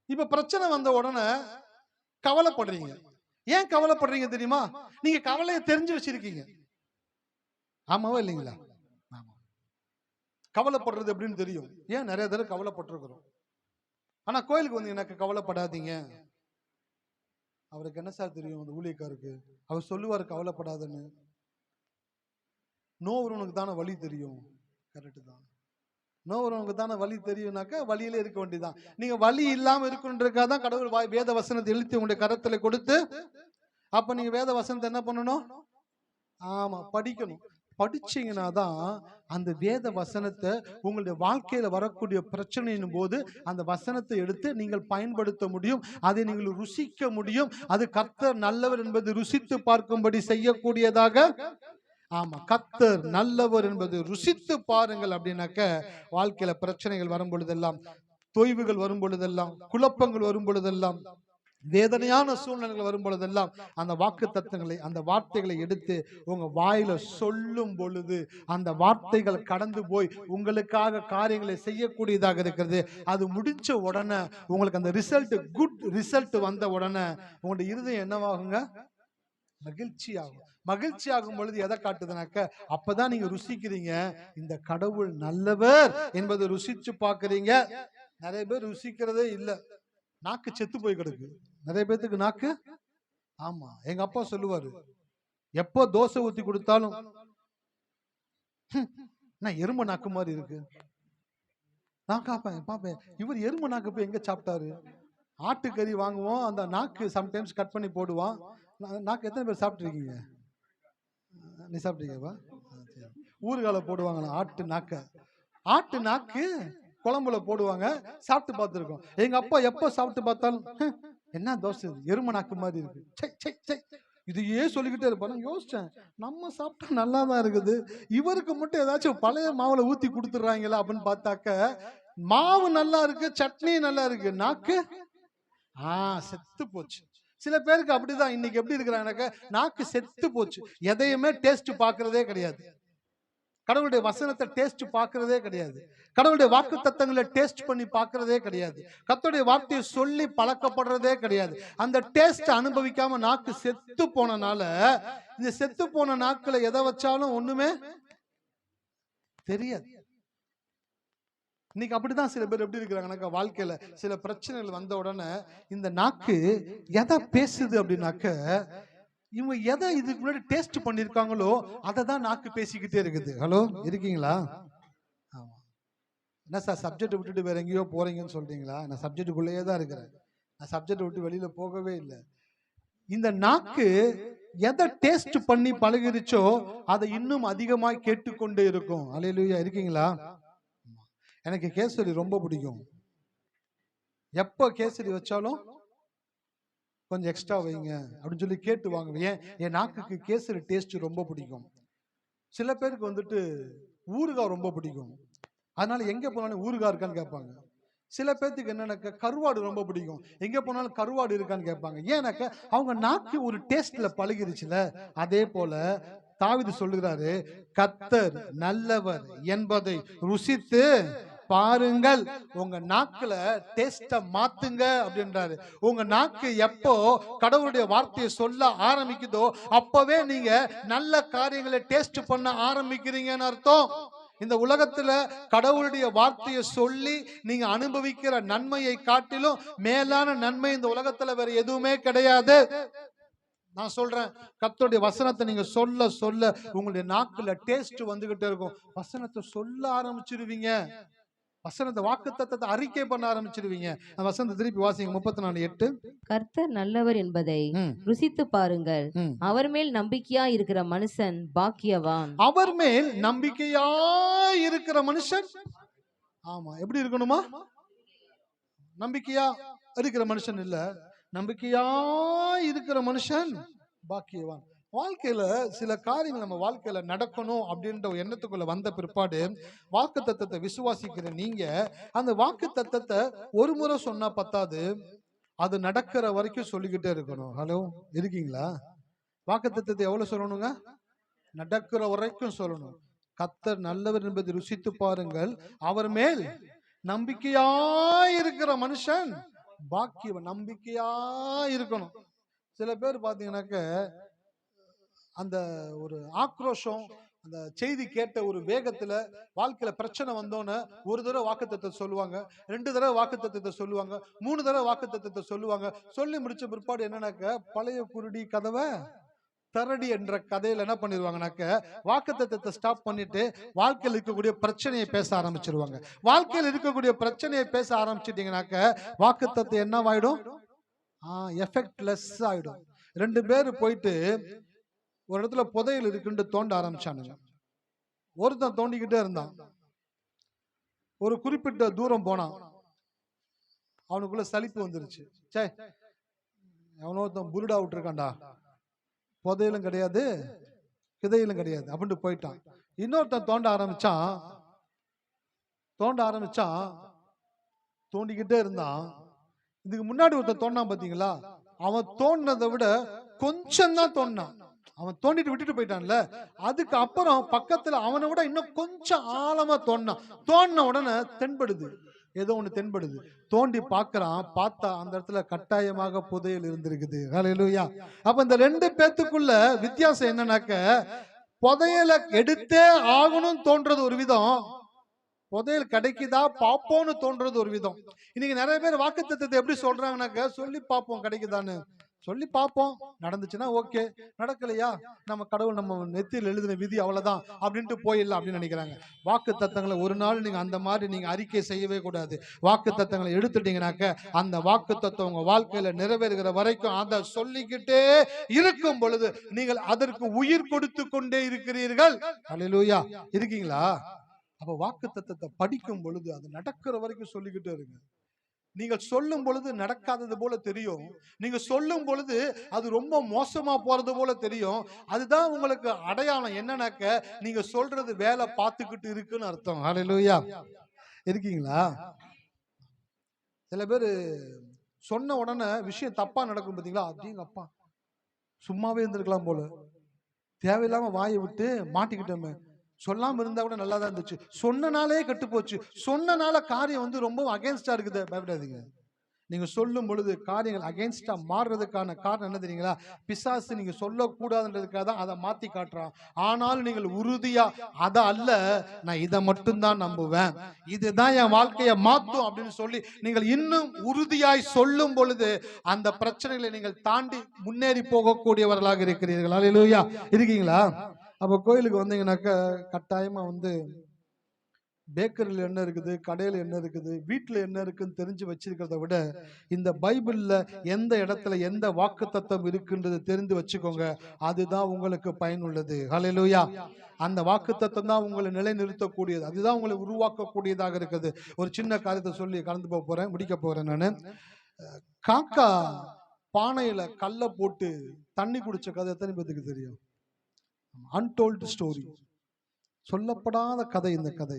இப்ப பிரச்சனை வந்த உடனே கவலைப்படுறீங்க. ஏன் கவலைப்படுறீங்க தெரியுமா? நீங்க கவலையை தெரிஞ்சு வச்சிருக்கீங்க. ஆமாவா இல்லைங்களா? ஆமா. கவலைப்படுறது எப்படின்னு தெரியும். ஏன் நிறைய தடவை கவலைப்பட்டிருக்கிறோம். ஆனா கோயிலுக்கு வந்து எனக்கு கவலைப்படாதீங்க. அவருக்கு என்ன சார் தெரியும்? அந்த ஊழியக்காருக்கு அவர் சொல்லுவாரு கவலைப்படாதன்னு. நோவுறவனுக்கு தானே வழி தெரியும். கரெக்டு தான். நோவுறவனுக்கு தானே வழி தெரியும்னாக்கா வழியிலே இருக்க வேண்டியதான். நீங்க வழி இல்லாம இருக்கணுன்றதுக்காக தான் கடவுள் வேத வசனத்தை எழுதி உங்களுடைய கரத்துல கொடுத்து, அப்ப நீங்க வேத வசனத்தை என்ன பண்ணணும்? ஆமா, படிக்கணும். படிச்சீங்கன்னா தான் அந்த வேத வசனத்தை உங்களுடைய வாழ்க்கையில வரக்கூடிய பிரச்சனையின் போது அந்த வசனத்தை எடுத்து நீங்கள் பயன்படுத்த முடியும். அதை நீங்கள் ருசிக்க முடியும். அது கர்த்தர் நல்லவர் என்பது ருசித்து பார்க்கும்படி செய்யக்கூடியதாக. ஆமா, கர்த்தர் நல்லவர் என்பது ருசித்து பாருங்கள் அப்படின்னாக்க வாழ்க்கையில பிரச்சனைகள் வரும் பொழுதெல்லாம், தொய்வுகள் வரும் பொழுதெல்லாம், குழப்பங்கள் வரும் பொழுதெல்லாம், வேதனையான சூழ்நிலைகள் வரும் பொழுதெல்லாம் அந்த வாக்கு தத்தங்களை, அந்த வார்த்தைகளை எடுத்து உங்க வாயில சொல்லும் பொழுது அந்த வார்த்தைகள் கடந்து போய் உங்களுக்காக காரியங்களை செய்யக்கூடியதாக இருக்கிறது. அது முடிச்ச உடனே உங்களுக்கு அந்த ரிசல்ட், குட் ரிசல்ட் வந்த உடனே உங்களுடைய இருதயம் என்னவாகுங்க? மகிழ்ச்சி ஆகும். மகிழ்ச்சி ஆகும் பொழுது எதை காட்டுதுனாக்க அப்பதான் நீங்க ருசிக்கிறீங்க, இந்த கடவுள் நல்லவர் என்பதை ருசிச்சு பாக்குறீங்க. நிறைய பேர் ருசிக்கிறதே இல்ல. நாக்கு செத்து போய் கிடக்கு நிறைய பேத்துக்கு நாக்கு. ஆமா, எங்க அப்பா சொல்லுவாரு, எப்போ தோசை ஊத்தி கொடுத்தாலும் நான் எரும நாக்கு மாதிரி இருக்கு. நான் பாப்பேன் இவர் எரும நாக்கு போய் எங்க சாப்பிட்டாரு? ஆட்டுக்கறி வாங்குவோம், அந்த நாக்கு சம்டைம்ஸ் கட் பண்ணி போடுவான். நாக்கு எத்தனை பேர் சாப்பிட்டுருக்கீங்க? நீ சாப்பிட்டீங்கப்பா? ஊறுகால போடுவாங்களா ஆட்டு நாக்கு குழம்புல போடுவாங்க, சாப்பிட்டு பார்த்துருக்கோம். எங்க அப்பா எப்ப சாப்பிட்டு பார்த்தாலும் என்ன தோசை எரும நாக்கு மாதிரி இருக்கு, இதையே சொல்லிக்கிட்டே இருப்பாரு. யோசிச்சேன், நம்ம சாப்பிட்டா நல்லா தான் இருக்குது, இவருக்கு மட்டும் ஏதாச்சும் பழைய மாவுல ஊத்தி கொடுத்துடுறாங்களா அப்படின்னு பார்த்தாக்க மாவு நல்லா இருக்கு, சட்னி நல்லா இருக்கு, நாக்கு செத்து போச்சு. சில பேருக்கு அப்படிதான் இன்னைக்கு எப்படி இருக்கிறாங்க, நாக்கு செத்து போச்சு. எதையுமே டேஸ்ட் பாக்குறதே கிடையாது. கடவுளுடைய வசனத்தை டேஸ்ட் பார்க்கறதே கிடையாது. கடவுளுடைய வாக்கு தத்தங்களை டேஸ்ட் பண்ணி பார்க்கறதே கிடையாது. கர்த்தருடைய வார்த்தையை சொல்லி பழக்கப்படுறதே கிடையாது. அந்த டேஸ்ட் அனுபவிக்காம நாக்கு செத்து போனனால, இந்த செத்து போன நாக்குல எதை வச்சாலும் ஒண்ணுமே தெரியாது. இன்னைக்கு அப்படிதான் சில பேர் எப்படி இருக்கிறாங்க, வாழ்க்கையில சில பிரச்சனைகள் வந்த உடனே இந்த நாக்கு எதை பேசுது அப்படின்னாக்க, இவங்க எதை இதுக்கு முன்னாடி டேஸ்ட் பண்ணிருக்காங்களோ அதை தான் நாக்கு பேசிக்கிட்டே இருக்குது. ஹலோ, இருக்கீங்களா? ஆமா. என்ன சார் சப்ஜெக்ட் விட்டுட்டு வேற எங்கேயோ போறீங்கன்னு சொல்றீங்களா? நான் சப்ஜெக்டுக்குள்ளேயே தான் இருக்கிறேன். நான் சப்ஜெக்ட் விட்டு வெளியில போகவே இல்லை. இந்த நாக்கு எதை டேஸ்ட் பண்ணி பழகிருச்சோ அதை இன்னும் அதிகமாய் கேட்டுக்கொண்டே இருக்கும். அல்லேலூயா, இருக்கீங்களா? எனக்கு கேசரி ரொம்ப பிடிக்கும். எப்ப கேசரி வச்சாலும் கொஞ்சம் எக்ஸ்ட்ரா வைங்க அப்படின்னு சொல்லி கேட்டு வாங்குவேன். என் நாக்குக்கு கேசரி டேஸ்ட் ரொம்ப பிடிக்கும். சில பேருக்கு வந்துட்டு ஊறுகாய் ரொம்ப பிடிக்கும், அதனால எங்க போனாலும் ஊறுகாய் இருக்கான்னு கேட்பாங்க. சில பேர்த்துக்கு என்னன்னாக்க கருவாடு ரொம்ப பிடிக்கும், எங்க போனாலும் கருவாடு இருக்கான்னு கேட்பாங்க. ஏன்னாக்க அவங்க நாக்கு ஒரு டேஸ்ட்ல பழகிருச்சுல. அதே போல தாவீது சொல்லுகிறாரு, கர்த்தர் நல்லவர் என்பதை ருசித்து பாருங்கள். உங்க நாக்குல டேஸ்ட மாத்துங்க அப்படின்றாரு. உங்க நாக்கு எப்போ கடவுளுடைய வார்த்தையை சொல்ல ஆரம்பிக்குதோ அப்பவே நீங்க நல்ல காரியங்களை டேஸ்ட் பண்ண ஆரம்பிக்கிறீங்கன்னு அர்த்தம். இந்த உலகத்துல கடவுளுடைய வார்த்தையை சொல்லி நீங்க அனுபவிக்கிற நன்மையை காட்டிலும் மேலான நன்மை இந்த உலகத்துல வேற எதுவுமே கிடையாது. நான் சொல்றேன், கர்த்தருடைய வசனத்தை நீங்க சொல்ல சொல்ல உங்களுடைய நாக்குல டேஸ்ட் வந்துகிட்டே இருக்கும். வசனத்தை சொல்ல ஆரம்பிச்சிருவீங்க, வசனத்தை வாக்குத்தத்தத்தை அறிக்கை பண்ண ஆரம்பிச்சிருவீங்க. அந்த வசனத்தை திருப்பி வாசிங்க. 34:8. கர்த்தர் நல்லவர் என்பதை ருசித்து பாருங்கள், அவர் மேல் நம்பிக்கையா இருக்கிற மனுஷன் பாக்கியவான். அவர் மேல் நம்பிக்கையா இருக்கிற மனுஷன், ஆமா, எப்படி இருக்கணுமா? நம்பிக்கையா இருக்கிற மனுஷன் இல்ல, நம்பிக்கையா இருக்கிற மனுஷன் பாக்கியவான். வாழ்க்கையில சில காரியங்கள் நம்ம வாழ்க்கையில நடக்கணும் அப்படின்ற ஒரு எண்ணத்துக்குள்ள வந்த பிற்பாடு வாக்கு தத்தத்தை விசுவாசிக்கிற நீங்க அந்த வாக்கு தத்தத்தை ஒரு முறை சொன்னா பத்தாது, அது நடக்கிற வரைக்கும் சொல்லிக்கிட்டே இருக்கணும். ஹலோ, இருக்கீங்களா? வாக்கு தத்தத்தை எவ்வளவு சொல்லணுங்க? நடக்கிற வரைக்கும் சொல்லணும். கர்த்தர் நல்லவர் என்பதை ருசித்து பாருங்கள், அவர் மேல் நம்பிக்கையா இருக்கிற மனுஷன் பாக்கியவன். நம்பிக்கையா இருக்கணும். சில பேர் பாத்தீங்கன்னாக்க அந்த ஒரு ஆக்ரோஷம், அந்த செய்தி கேட்ட ஒரு வேகத்துல வாழ்க்கையில பிரச்சனை வந்தோன்னு ஒரு தடவை வாக்குத்தத்தத்தை சொல்லுவாங்க, 2 தடவை வாக்குத்தத்தத்தை சொல்லுவாங்க, 3 தடவை வாக்குத்தத்தத்தை சொல்லுவாங்க. சொல்லி முடிச்ச பிற்பாடு என்னன்னாக்க பழைய குருடி கதவை தரடி என்ற கதையில என்ன பண்ணிடுவாங்கனாக்க வாக்குத்தத்தத்தை ஸ்டாப் பண்ணிட்டு வாழ்க்கையில் இருக்கக்கூடிய பிரச்சனையை பேச ஆரம்பிச்சிருவாங்க. வாழ்க்கையில் இருக்கக்கூடிய பிரச்சனையை பேச ஆரம்பிச்சிட்டீங்கன்னாக்க வாக்குத்தத்தம் என்னவாயிடும்? எஃபெக்ட்லெஸ் ஆயிடும். 2 பேர் போயிட்டு ஒரு இடத்துல புதையல் இருக்குன்னு தோண்ட ஆரம்பிச்சானுங்க. ஒருத்தன் தோண்டிக்கிட்டே இருந்தான். ஒரு குறிப்பிட்ட தூரம் போனான், அவனுக்குள்ள சலிப்பு வந்துருச்சு. சே, எவனோ ஒருத்தன் புருடா விட்டுருக்கான்டா, புதையலும் கிடையாது கிதையிலும் கிடையாது அப்படின்ட்டு போயிட்டான். இன்னொருத்தன் தோண்ட ஆரம்பிச்சான், தோண்டிக்கிட்டே இருந்தான். இதுக்கு முன்னாடி ஒருத்தன் தோண்டான் பாத்தீங்களா, அவன் தோண்டினதை விட கொஞ்சம் தான் தோண்டினான். அவன் தோண்டிட்டு விட்டுட்டு போயிட்டான்ல, அதுக்கு அப்புறம் பக்கத்துல அவனை விட இன்னும் கொஞ்சம் ஆழமா தோண்டின உடனே தென்படுது, ஏதோ ஒண்ணு தென்படுது. தோண்டி பார்க்கறான், பார்த்தா அந்த இடத்துல கட்டாயமாக புதையல் இருந்திருக்குது. ஹல்லேலூயா. அப்ப இந்த 2 பேத்துக்குள்ள வித்தியாசம் என்னன்னாக்க, புதையலை எடுத்தே ஆகணும் தோன்றது ஒரு விதம், புதையல் கிடைக்குதா பாப்போம்னு தோன்றது ஒரு விதம். இன்னைக்கு நிறைய பேர் வாக்குத்தத்தத்தை எப்படி சொல்றாங்கன்னாக்க, சொல்லி பார்ப்போம் கிடைக்குதான்னு, சொல்லி பார்ப்போம், நடந்துச்சுன்னா ஓகே, நடக்கலையா நம்ம கடவுள் நம்ம நெத்தியில் எழுதின விதி அவ்வளவுதான் அப்படின்ட்டு போயிடலாம் அப்படின்னு நினைக்கிறாங்க. வாக்கு தத்தங்களை ஒரு நாள் நீங்க அந்த மாதிரி நீங்க அறிக்கை செய்யவே கூடாது. வாக்கு தத்தங்களை எடுத்துட்டீங்கன்னாக்க அந்த வாக்கு தத்தம் உங்க வாழ்க்கையில நிறைவேறுகிற வரைக்கும் அதை சொல்லிக்கிட்டே இருக்கும் பொழுது நீங்கள் அதற்கு உயிர் கொடுத்து கொண்டே இருக்கிறீர்கள். அல்லேலூயா. இருக்கீங்களா? அப்ப வாக்கு தத்தத்தை படிக்கும் பொழுது அது நடக்கிற வரைக்கும் சொல்லிக்கிட்டே இருங்க. நீங்கள் சொல்லும் பொழுது நடக்காதது போல தெரியும், நீங்க சொல்லும் பொழுது அது ரொம்ப மோசமா போறது போல தெரியும். அதுதான் உங்களுக்கு அடையாளம் என்னன்னாக்க நீங்க சொல்றது வேலை பார்த்துக்கிட்டு இருக்குன்னு அர்த்தம். ஹல்லேலூயா. இருக்கீங்களா? சில பேர் சொன்ன உடனே விஷயம் தப்பா நடக்கும் பாத்தீங்களா, அப்படிங்க அப்பா சும்மாவே இருந்திருக்கலாம் போல, தேவையில்லாம வாயை விட்டு மாட்டிக்கிட்டோமே, சொல்லாம இருந்தா கூட நல்லா தான் இருந்துச்சு, சொன்னனாலே கெட்டு போச்சு, சொன்னனால காரியம் வந்து ரொம்ப அகைன்ஸ்டா இருக்குது. பயப்படாதீங்க. நீங்க சொல்லும் பொழுது காரியங்கள் அகைன்ஸ்டா மாறுறதுக்கான காரணம் என்ன தெரியுங்களா? பிசாசு நீங்க சொல்லக்கூடாதுன்றதுக்காக தான் அதை மாத்தி காட்டுறான். ஆனாலும் நீங்கள் உறுதியா அதை அல்ல, நான் இதை மட்டும்தான் நம்புவேன், இதுதான் என் வாழ்க்கையை மாத்தும் அப்படின்னு சொல்லி நீங்கள் இன்னும் உறுதியாய் சொல்லும் பொழுது அந்த பிரச்சனைகளை நீங்கள் தாண்டி முன்னேறி போகக்கூடியவர்களாக இருக்கிறீர்கள். அல்லேலூயா. இருக்கீங்களா? அப்ப கோயிலுக்கு வந்தீங்கன்னாக்க கட்டாயமா வந்து பேக்கரியில் என்ன இருக்குது, கடையில் என்ன இருக்குது, வீட்டில் என்ன இருக்குன்னு தெரிஞ்சு வச்சிருக்கிறத விட இந்த பைபிள்ல எந்த இடத்துல எந்த வாக்கு தத்தம் இருக்குன்றது தெரிந்து வச்சுக்கோங்க. அதுதான் உங்களுக்கு பயனுள்ளது. ஹல்லேலூயா. அந்த வாக்கு தத்தம் தான் உங்களை நிலைநிறுத்தக்கூடியது, அதுதான் உங்களை உருவாக்கக்கூடியதாக இருக்குது. ஒரு சின்ன காரியத்தை சொல்லி கலந்து போறேன், முடிக்க போறேன் நானு. காக்கா பானையில கல்ல போட்டு தண்ணி குடிச்ச கதை எத்தனை பேத்துக்கு தெரியும்? அன்டோல்டு ஸ்டோரி, சொல்லப்படாத கதை இந்த கதை.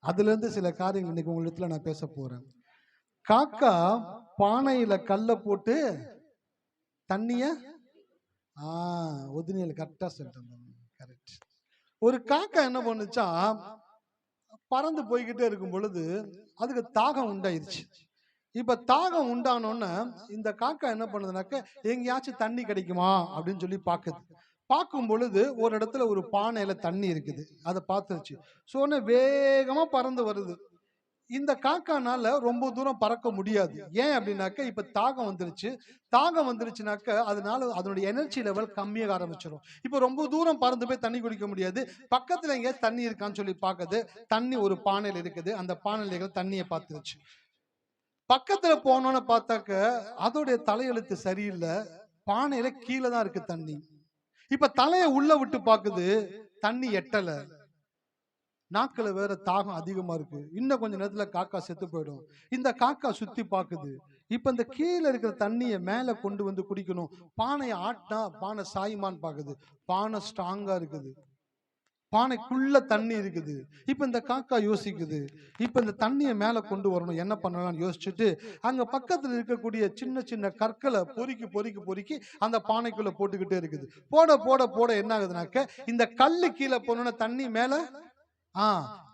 அதுல இருந்து சில காரியங்கள் இன்னைக்கு உங்களிடத்துல நான் பேச போறேன். காக்கா பானையில கல்ல போட்டு தண்ணிய ஒதுனியல் கரெக்டா சொல்லிட்டேன். கரெக்ட். ஒரு காக்கா என்ன பண்ணுச்சா, பறந்து போய்கிட்டே இருக்கும் பொழுது அதுக்கு தாகம் உண்டாயிருச்சு. இப்ப தாகம் உண்டானோன்னு இந்த காக்கா என்ன பண்ணுதுனாக்க எங்கேயாச்சும் தண்ணி கிடைக்குமா அப்படின்னு சொல்லி பாக்குது. பார்க்கும் பொழுது ஒரு இடத்துல ஒரு பானையில தண்ணி இருக்குது, அதை பார்த்துருச்சு. சொன்ன வேகமா பறந்து வருது. இந்த காக்கானால ரொம்ப தூரம் பறக்க முடியாது. ஏன் அப்படின்னாக்க இப்ப தாகம் வந்துருச்சுனாக்க அதனால அதனுடைய எனர்ஜி லெவல் கம்மியாக ஆரம்பிச்சிடும். இப்ப ரொம்ப தூரம் பறந்து போய் தண்ணி குடிக்க முடியாது. பக்கத்துல எங்க தண்ணி இருக்கான்னு சொல்லி பார்க்குது. தண்ணி ஒரு பானையில இருக்குது. அந்த பானையில தண்ணியை பார்த்துருச்சு. பக்கத்துல போனோன்னு பார்த்தாக்க அதோடைய தலையெழுத்து சரியில்லை, பானையில கீழே தான் இருக்கு தண்ணி. இப்ப தலைய உள்ள விட்டு பாக்குது, தண்ணி எட்டல. நாக்குல வேற தாகம் அதிகமா இருக்கு, இன்னும் கொஞ்ச நேரத்துல காக்கா செத்து போயிடும். இந்த காக்கா சுத்தி பாக்குது. இப்ப இந்த கீழே இருக்கிற தண்ணியை மேல கொண்டு வந்து குடிக்கணும். பானையை ஆட்டினா பானை சாயுமான்னு பாக்குது. பானை ஸ்ட்ராங்கா இருக்குது, பானைக்குள்ள தண்ணி இருக்குது. இப்ப இந்த காக்கா யோசிக்குது, இப்ப இந்த தண்ணியை மேல கொண்டு வரணும், என்ன பண்ணலாம்னு யோசிச்சுட்டு அங்க பக்கத்துல இருக்கக்கூடிய சின்ன சின்ன கற்களை பொறுக்கி பொறுக்கி பொறுக்கி அந்த பானைக்குள்ள போட்டுக்கிட்டே இருக்குது. போட போட போட என்ன ஆகுதுனாக்க, இந்த கல்லு கீழே போனோம்னா தண்ணி மேல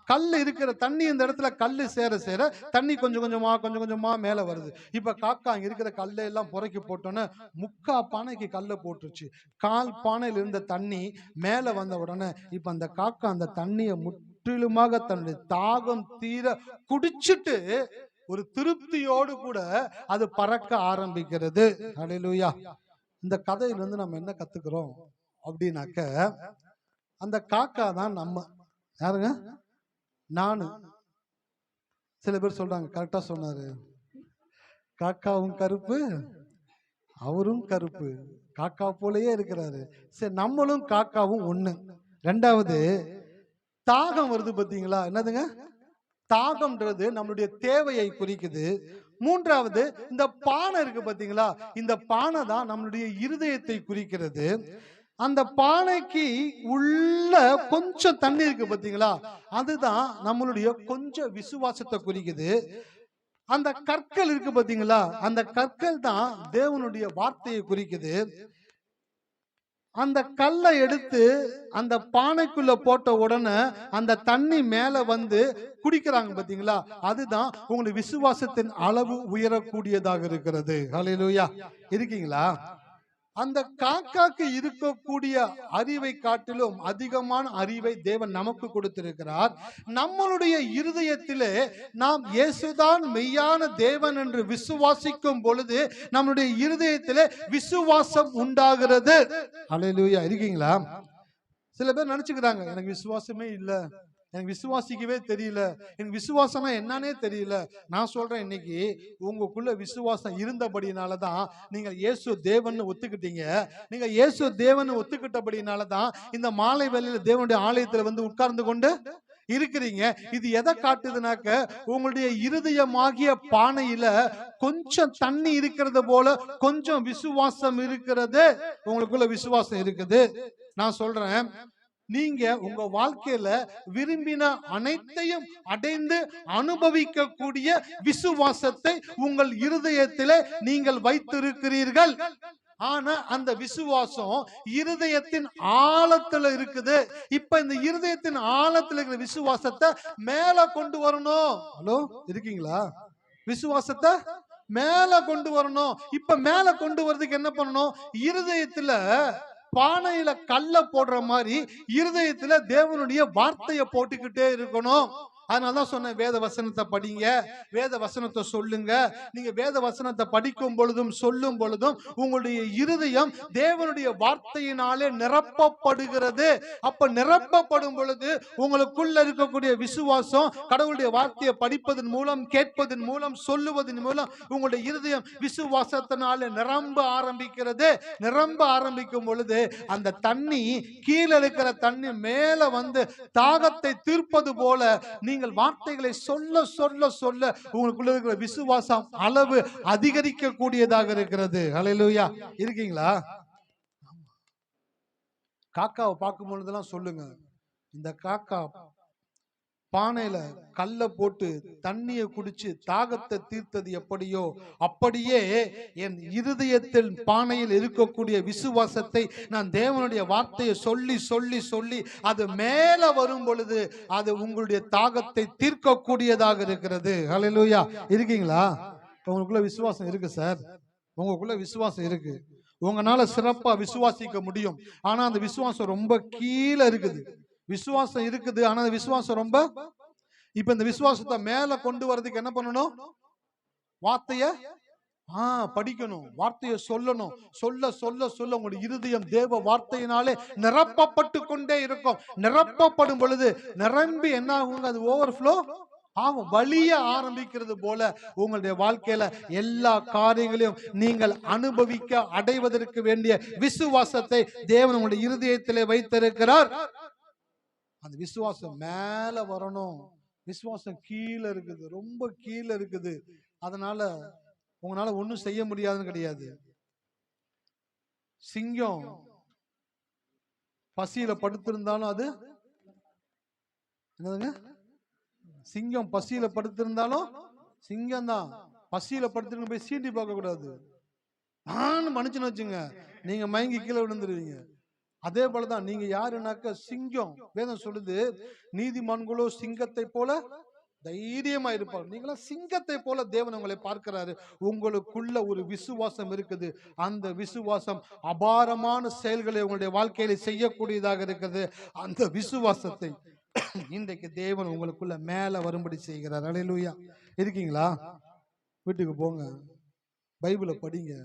கல் இருக்கிற தண்ணி இந்த இடத்துல கல்லு சேர சேர தண்ணி கொஞ்சம் கொஞ்சமா மேல வருது. இப்ப காக்கா அங்க இருக்கிற கல்லை எல்லாம் புறக்கி போட்டோன்னு முக்கா பானைக்கு கல்லை போட்டுருச்சு. கால் பானையில இருந்த தண்ணி மேல வந்த உடனே இப்ப அந்த காக்கா அந்த தண்ணியை முற்றிலுமாக தன்னுடைய தாகம் தீர குடிச்சிட்டு ஒரு திருப்தியோடு கூட அது பறக்க ஆரம்பிக்கிறது. ஹல்லேலூயா. இந்த கதையில இருந்து நம்ம என்ன கத்துக்கிறோம் அப்படின்னாக்க, அந்த காக்கா தான் நம்ம யாருங்க, நானு. சில பேர் சொல்றாங்க, கரெக்டா சொன்னாரு, காக்காவும் கருப்பு அவரும் கருப்பு, காக்கா போலயே இருக்கிறாரு. சரி, நம்மளும் காக்காவும் ஒண்ணு. ரெண்டாவது, தாகம் வருது பாத்தீங்களா, என்னதுங்க தாகம்ன்றது நம்மளுடைய தேவையை குறிக்குது. மூன்றாவது, இந்த பானை இருக்கு பாத்தீங்களா, இந்த பானை தான் நம்மளுடைய இருதயத்தை குறிக்கிறது. அந்த பானைக்கு உள்ள கொஞ்சம் தண்ணி இருக்கு பாத்தீங்களா, அதுதான் நம்மளுடைய கொஞ்சம் விசுவாசத்தை குறிக்குது. அந்த கற்கள் இருக்கு பாத்தீங்களா, அந்த கற்கள் தான் தேவனுடைய வார்த்தையை குறிக்குது. அந்த கல்லை எடுத்து அந்த பானைக்குள்ள போட்ட உடனே அந்த தண்ணி மேல வந்து குடிக்கிறாங்க பாத்தீங்களா, அதுதான் உங்களுக்கு விசுவாசத்தின் அளவு உயரக்கூடியதாக இருக்கிறது. ஹல்லேலூயா. இருக்கீங்களா? அந்த காக்காக்கு இருக்கக்கூடிய அறிவை காட்டிலும் அதிகமான அறிவை தேவன் நமக்கு கொடுத்திருக்கிறார். நம்மளுடைய இருதயத்திலே நாம் இயேசுதான் மெய்யான தேவன் என்று விசுவாசிக்கும் பொழுது நம்மளுடைய இருதயத்திலே விசுவாசம் உண்டாகிறது. ஹல்லேலூயா. இருக்கீங்களா? சில பேர் நினைச்சுக்கிறாங்க, எனக்கு விசுவாசமே இல்லை, எனக்கு விசுவாசிக்கவே தெரியல, எனக்கு விசுவாசம்னா என்னன்னே தெரியல. நான் சொல்றேன், இன்னைக்கு உங்களுக்குள்ள விசுவாசம் இருந்தபடினாலதான் நீங்க இயேசு தேவன் ஒத்துக்கிட்டீங்க. நீங்க இயேசு தேவன் ஒத்துக்கிட்டபடினாலதான் இந்த மாலை வேளையில தேவனுடைய ஆலயத்துல வந்து உட்கார்ந்து கொண்டு இருக்கிறீங்க. இது எதை காட்டுதுனாக்க, உங்களுடைய இருதயமாகிய பானையில கொஞ்சம் தண்ணி இருக்கிறது போல கொஞ்சம் விசுவாசம் இருக்கிறது. உங்களுக்குள்ள விசுவாசம் இருக்குது. நான் சொல்றேன், நீங்க உங்க வாழ்க்கையில விரும்பின அனைத்தையும் அடைந்து அனுபவிக்க கூடிய விசுவாசத்தை உங்கள் இருதயத்திலே நீங்கள் வைத்திருக்கிறீர்கள். ஆனா அந்த விசுவாசம் இருதயத்தின் ஆழத்துல இருக்குது. இப்ப இந்த இருதயத்தின் ஆழத்துல இருக்கிற விசுவாசத்தை மேல கொண்டு வரணும். ஹலோ, இருக்கீங்களா? விசுவாசத்தை மேல கொண்டு வரணும். இப்ப மேல கொண்டு வரதுக்கு என்ன பண்ணணும்? இருதயத்துல பானையில கல்ல போடுற மாதிரி இருதயத்துல தேவனுடைய வார்த்தையை போட்டுக்கிட்டே இருக்கணும். அதனாலதான் சொன்ன, வேத வசனத்தை படிங்க, வேத வசனத்தை சொல்லுங்க. நீங்க வேத வசனத்தை படிக்கும் பொழுதும் சொல்லும் பொழுதும் உங்களுடைய இருதயம் தேவனுடைய வார்த்தையினாலே நிரப்பப்படுகிறது. அப்ப நிரப்பப்படும் பொழுது உங்களுக்குள்ள இருக்கக்கூடிய விசுவாசம் கடவுளுடைய வார்த்தையை படிப்பதன் மூலம், கேட்பதன் மூலம், சொல்லுவதன் மூலம் உங்களுடைய இருதயம் விசுவாசத்தினாலே நிரம்ப ஆரம்பிக்கிறது. நிரம்ப ஆரம்பிக்கும் பொழுது அந்த தண்ணி, கீழே இருக்கிற தண்ணி மேல வந்து தாகத்தை தீர்ப்பது போல நீங்கள் வார்த்தைகளை சொல்ல சொல்ல சொல்ல உங்களுக்குள்ள இருக்கிற விசுவாசம் அளவு அதிகரிக்க கூடியதாக இருக்கிறது. ஹல்லேலூயா. இருக்கீங்களா? காக்காவை பார்க்கும் பொழுதெல்லாம் சொல்லுங்க, இந்த காக்கா பானையில கல்ல போட்டு தண்ணியை குடிச்சு தாகத்தை தீர்த்தது எப்படியோ அப்படியே என் இருதயத்தில் பானையில் இருக்கக்கூடிய விசுவாசத்தை நான் தேவனுடைய வார்த்தையை சொல்லி சொல்லி சொல்லி அது மேல வரும் பொழுது அது உங்களுடைய தாகத்தை தீர்க்கக்கூடியதாக இருக்கிறது. ஹல்லேலூயா. இருக்கீங்களா? உங்களுக்குள்ள விசுவாசம் இருக்கு சார், உங்களுக்குள்ள விசுவாசம் இருக்கு. உங்களால சிறப்பா விசுவாசிக்க முடியும். ஆனா அந்த விசுவாசம் ரொம்ப கீழே இருக்குது. விசுவாசம் இருக்குது, ஆனா விசுவாசம் ரொம்ப. இப்ப இந்த விசுவாசத்தை மேல கொண்டு வரதுக்கு என்ன பண்ணணும்? வார்த்தைய படிக்கணும், வார்த்தையை சொல்லணும். சொல்ல சொல்ல சொல்ல உங்களுடைய இருதயம் தேவ வார்த்தையினாலே நிரப்பப்பட்டு கொண்டே இருக்கும். நிரப்பப்படும் பொழுது நிரம்பி என்ன ஆகும்? அது ஓவர்ஃப்ளோ ஆகும், வலிய ஆரம்பிக்கிறது போல உங்களுடைய வாழ்க்கையில எல்லா காரியங்களையும் நீங்கள் அனுபவிக்க அடைவதற்கு வேண்டிய விசுவாசத்தை தேவன் உங்களுடைய இருதயத்திலே வைத்திருக்கிறார். அந்த விசுவாசம் மேல வரணும். விசுவாசம் கீழே இருக்குது, ரொம்ப கீழே இருக்குது. அதனால உங்களால ஒண்ணும் செய்ய முடியாதுன்னு கிடையாது. சிங்கம் பசியில படுத்திருந்தாலும் அது என்னதுங்க, சிங்கம் பசியில படுத்திருந்தாலும் சிங்கம் தான். பசியில படுத்திருந்து போய் சீண்டி பார்க்க கூடாது. மனுஷன் வச்சுங்க, நீங்க மயங்கி கீழே விழுந்துருவீங்க. அதே போலதான் நீங்க யாருனாக்க சிங்கம். வேதம் சொல்லுது, நீதிமான்களோ சிங்கத்தை போல தைரியமா இருப்பாங்க. நீங்களா சிங்கத்தை போல தேவன் உங்களை பார்க்கிறாரு. உங்களுக்குள்ள ஒரு விசுவாசம் இருக்குது. அந்த விசுவாசம் அபாரமான செயல்களை உங்களுடைய வாழ்க்கையில செய்யக்கூடியதாக இருக்குது. அந்த விசுவாசத்தை இன்றைக்கு தேவன் உங்களுக்குள்ள மேல வரும்படி செய்கிறார். அல்லேலூயா. இருக்கீங்களா? வீட்டுக்கு போங்க, பைபிளை படிங்க,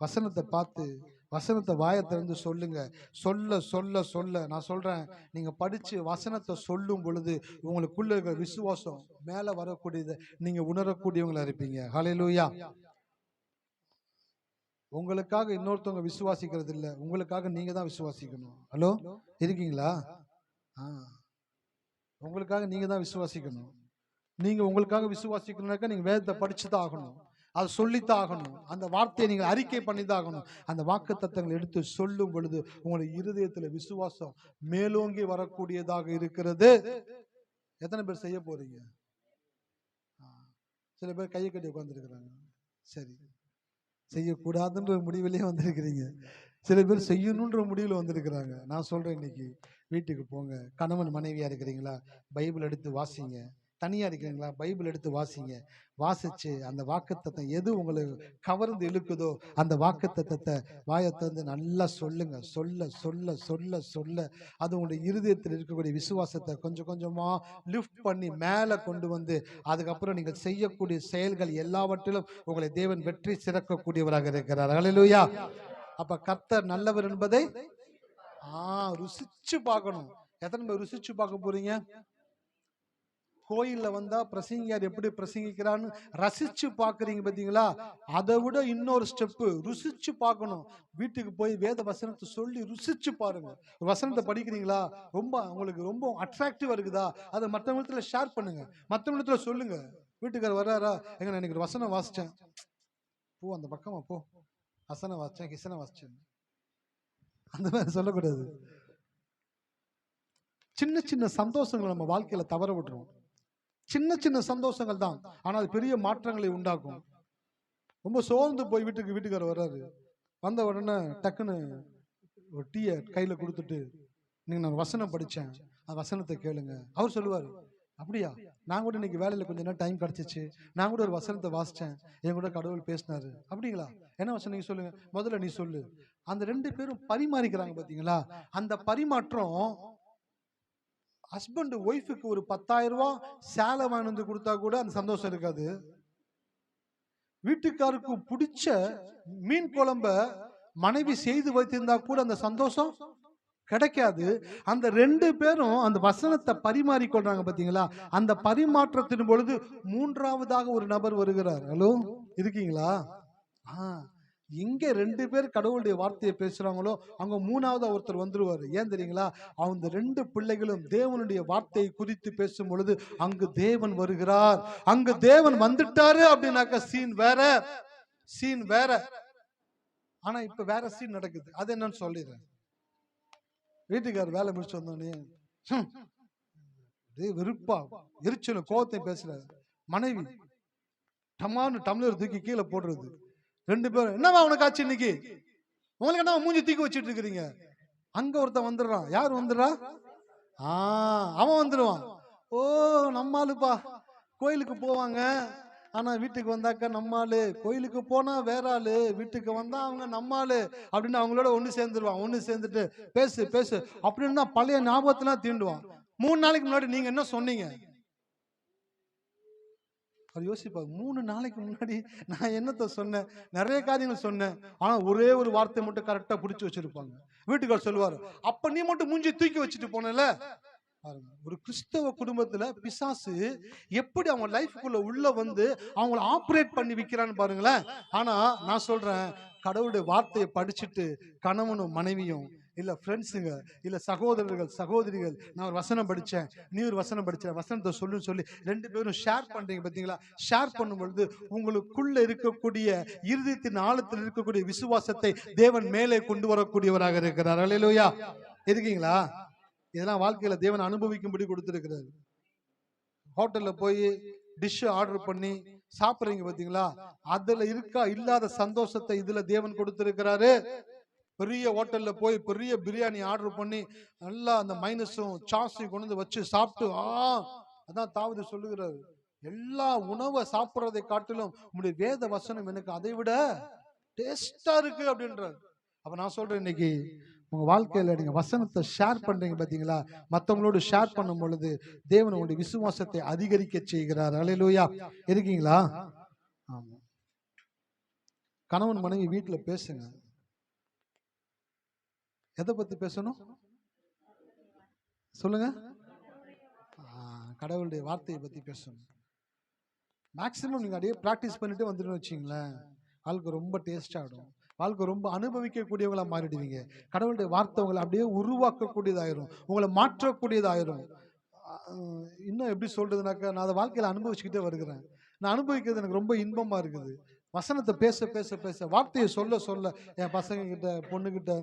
வசனத்தை பார்த்து வசனத்தை வாயை திறந்து சொல்லுங்க. சொல்ல சொல்ல சொல்ல நான் சொல்றேன், நீங்க படிச்சு வசனத்தை சொல்லும் பொழுது உங்களுக்குள்ள இருக்கிற விசுவாசம் மேல வரக்கூடியதை நீங்க உணரக்கூடியவங்களா இருப்பீங்க. ஹல்லேலூயா. உங்களுக்காக இன்னொருத்தவங்க விசுவாசிக்கிறது இல்லை, உங்களுக்காக நீங்க தான் விசுவாசிக்கணும். ஹலோ, இருக்கீங்களா? உங்களுக்காக நீங்க தான் விசுவாசிக்கணும். நீங்க உங்களுக்காக விசுவாசிக்கணும்னாக்கா நீங்க வேதத்தை படிச்சுதான் ஆகணும், அதை சொல்லித்தான் ஆகணும், அந்த வார்த்தையை நீங்க அறிக்கை பண்ணிதான் ஆகணும். அந்த வாக்கு தத்தங்களை எடுத்து சொல்லும் பொழுது உங்களுடைய இருதயத்துல விசுவாசம் மேலோங்கி வரக்கூடியதாக இருக்கிறது. எத்தனை பேர் செய்ய போறீங்க? சில பேர் கையை கட்டி உட்கார்ந்துருக்கிறாங்க. சரி, செய்யக்கூடாதுன்ற முடிவிலேயே வந்திருக்கிறீங்க. சில பேர் செய்யணுன்ற முடிவில் வந்திருக்கிறாங்க. நான் சொல்றேன், இன்னைக்கு வீட்டுக்கு போங்க, கணவன் மனைவியா இருக்கிறீங்களா, பைபிள் எடுத்து வாசிங்க. தனியா இருக்கிறீங்களா, பைபிள் எடுத்து வாசிங்க. வாசிச்சு அந்த வாக்குத்தத்தத்தை எது உங்களுக்கு கவர்ந்து இழுக்குதோ அந்த வாக்குத்தத்தத்தை வாயை திறந்து நல்லா சொல்லுங்க. சொல்ல சொல்ல சொல்ல சொல்ல அது உங்களுடைய இருதயத்தில் இருக்கக்கூடிய விசுவாசத்தை கொஞ்சம் கொஞ்சமா லிஃப்ட் பண்ணி மேலே கொண்டு வந்து அதுக்கப்புறம் நீங்கள் செய்யக்கூடிய செயல்கள் எல்லாவற்றிலும் உங்களை தேவன் வெற்றி சிறக்கக்கூடியவராக இருக்கிறார். ஹல்லேலூயா. அப்ப கர்த்தர் நல்லவர் என்பதை ருசிச்சு பார்க்கணும். எத்தனை பேர் ருசிச்சு பார்க்க போறீங்க? கோயில்ல வந்தா பிரசங்கியார் எப்படி பிரசங்கிக்கிறான்னு ரசிச்சு பாக்குறீங்க பாத்தீங்களா? அதை விட இன்னொரு ஸ்டெப்பு ருசிச்சு பார்க்கணும். வீட்டுக்கு போய் வேத வசனத்தை சொல்லி ருசிச்சு பாருங்க. வசனத்தை படிக்கிறீங்களா, ரொம்ப உங்களுக்கு ரொம்ப அட்ராக்டிவா இருக்குதா, அதை மற்றவங்களத்துல ஷேர் பண்ணுங்க, மற்றவங்களத்துல சொல்லுங்க. வீட்டுக்காரர் வர்றாரா, எங்க நான் இன்னைக்கு வசனம் வாசிச்சேன், போ அந்த பக்கமா போ, வசனம் வாசிச்சேன், கிசனை வாசிச்சேன், அந்த மாதிரி சொல்லக்கூடாது. சின்ன சின்ன சந்தோஷங்கள் நம்ம வாழ்க்கையில தவற விட்டுரும். சின்ன சின்ன சந்தோஷங்கள் தான், ஆனால் பெரிய மாற்றங்களை உண்டாக்கும். ரொம்ப சோர்ந்து போய் வீட்டுக்காரர் வர்றாரு, வந்த உடனே டக்குன்னு ஒரு டீயை கையில கொடுத்துட்டு, நீங்க நான் வசனம் படிச்சேன், அந்த வசனத்தை கேளுங்க. அவர் சொல்லுவாரு, அப்படியா, நான் கூட இன்னைக்கு வேலையில கொஞ்ச நேரம் டைம் கிடைச்சிச்சு, நான் கூட ஒரு வசனத்தை வாசிச்சேன், என் கூட கடவுள் பேசினாரு. அப்படிங்களா, என்ன வசனம் நீங்க சொல்லுங்க, முதல்ல நீ சொல்லு. அந்த ரெண்டு பேரும் பரிமாறிக்கிறாங்க பாத்தீங்களா? அந்த பரிமாற்றம் ஹஸ்பண்ட் ஒய்ஃபுக்கு ஒரு 10,000 ரூபாய் சேலை வாங்கி வந்து கொடுத்தா கூட அந்த சந்தோஷம் இருக்காது. வீட்டுக்காருக்கு பிடிச்ச மீன் குழம்ப மனைவி செய்து வைத்திருந்தா கூட அந்த சந்தோஷம் கிடைக்காது. அந்த ரெண்டு பேரும் அந்த வசனத்தை பரிமாறிக்கொள்றாங்க பாத்தீங்களா? அந்த பரிமாற்றத்தின் பொழுது மூன்றாவதாக ஒரு நபர் வருகிறார். ஹலோ, இருக்கீங்களா? எங்க ரெண்டு பேர் கடவுளுடைய வார்த்தையை பேசுறாங்களோ அங்க மூணாவது ஒருத்தர் வந்துருவாரு. ஏன் தெரியுங்களா? அந்த ரெண்டு பிள்ளைகளும் தேவனுடைய வார்த்தையை குறித்து பேசும் பொழுது அங்கு தேவன் வருகிறார். அங்கு தேவன் வந்துட்டாரு அப்படின்னாக்க சீன் வேற, சீன் வேற. ஆனா இப்ப வேற சீன் நடக்குது. அது என்னன்னு சொல்லிடுறேன். வீட்டுக்காரர் வேலை முடிச்சு வந்தோடனே வெறுப்பா எரிச்சலும் கோவத்தை பேசுறாரு. மனைவி டமான்னு டம்ளர் தூக்கி கீழே போடுறது. ரெண்டு பேரும், என்னவா உனக்கு ஆச்சு இன்னைக்கு, உங்களுக்கு என்ன மூஞ்சி தூக்கி வச்சுட்டு இருக்கிறீங்க? அங்க ஒருத்தன் வந்துடுறான். யார் வந்துடுறா? அவன் வந்துடுவான். ஓ, நம்மாளுப்பா, கோயிலுக்கு போவாங்க, ஆனா வீட்டுக்கு வந்தாக்க நம்மாளு, கோயிலுக்கு போனா வேற ஆளு, வீட்டுக்கு வந்தா அவங்க நம்மாளு அப்படின்னு அவங்களோட ஒண்ணு சேர்ந்துருவான். ஒண்ணு சேர்ந்துட்டு பேசு பேசு அப்படின்னு தான் பழைய ஞாபகத்தெல்லாம் தீண்டுவான். 3 நாளைக்கு முன்னாடி நீங்க என்ன சொன்னீங்க? அவர் யோசிப்பார், 3 நாளைக்கு முன்னாடி நான் என்னத்த சொன்னேன்? நிறைய காரியங்கள் சொன்னேன், ஆனா ஒரே ஒரு வார்த்தை மட்டும் கரெக்டா பிடிச்சு வச்சிருப்பாங்க. வீட்டுக்காரர் சொல்லுவாரு, அப்ப நீ மட்டும் மூஞ்சி தூக்கி வச்சுட்டு போனல. ஒரு கிறிஸ்தவ குடும்பத்துல பிசாசு எப்படி அவங்க லைஃப்குள்ள உள்ள வந்து அவங்கள ஆப்ரேட் பண்ணி விக்கிறான்னு பாருங்களேன். ஆனா நான் சொல்றேன், கடவுளுடைய வார்த்தையை படிச்சுட்டு கணவனும் மனைவியும் இல்ல ஃப்ரெண்ட்ஸுங்க, இல்ல சகோதரர்கள் சகோதரிகள், நான் ஒரு வசனம் படிச்சேன், நீ ஒரு வசனம் படிச்ச, வசனத்தை சொல்லுன்னு சொல்லி 2 பேரும் ஷேர் பண்றீங்க பாத்தீங்களா? ஷேர் பண்ணும் பொழுது உங்களுக்குள்ள இருக்கக்கூடிய இருதயத்தின் ஆழத்தில் இருக்கக்கூடிய விசுவாசத்தை தேவன் மேலே கொண்டு வரக்கூடியவராக இருக்கிறார். அல்லேலூயா. இருக்கீங்களா? இதெல்லாம் வாழ்க்கையில தேவன் அனுபவிக்கும்படி கொடுத்திருக்கிறார். ஹோட்டல்ல போய் டிஷ் ஆர்டர் பண்ணி சாப்பிடுறீங்க பாத்தீங்களா? அதுல இருக்கா இல்லாத சந்தோஷத்தை இதுல தேவன் கொடுத்திருக்கிறாரு. பெரிய ஹோட்டல்ல போய் பெரிய பிரியாணி ஆர்டர் பண்ணி நல்லா அந்த மைனஸும் சாஸையும் கொண்டு வந்து வச்சு சாப்பிட்டு அதான் தாவீது சொல்லுகிறாரு, எல்லா உணவை சாப்பிடுறதை காட்டிலும் உங்களுடைய வேத வசனம் எனக்கு அதை விட டேஸ்டா இருக்கு அப்படின்றார். அப்ப நான் சொல்றேன், இன்னைக்கு உங்க வாழ்க்கையில நீங்க வசனத்தை ஷேர் பண்றீங்க பாத்தீங்களா? மத்தவங்களோடு ஷேர் பண்ணும் பொழுது தேவன் உங்களுடைய விசுவாசத்தை அதிகரிக்க செய்கிறார். அல்லேலூயா. இருக்கீங்களா? ஆமா. கணவன் மனைவி வீட்டுல பேசுங்க. எதை பத்தி பேசணும் சொல்லுங்க? கடவுளுடைய வார்த்தையை பத்தி பேசணும். மேக்சிமம் நீங்க அப்படியே பிராக்டிஸ் பண்ணிட்டு வந்துட்டு வச்சிங்களேன், வாழ்க்கை ரொம்ப டேஸ்ட் ஆகிடும். வாழ்க்கை ரொம்ப அனுபவிக்கக்கூடியவங்களா மாறிடுவீங்க. கடவுளுடைய வார்த்தை உங்களை அப்படியே உருவாக்கக்கூடியதாயிரும், உங்களை மாற்றக்கூடியதாயிரும். இன்னும் எப்படி சொல்றதுனாக்கா, நான் அதை வாழ்க்கையில அனுபவிச்சுக்கிட்டே வருகிறேன். நான் அனுபவிக்கிறது எனக்கு ரொம்ப இன்பமா இருக்குது. வசனத்தை பேச பேச பேச, வார்த்தையை சொல்ல சொல்ல, என் பசங்க கிட்ட, பொண்ணுகிட்ட,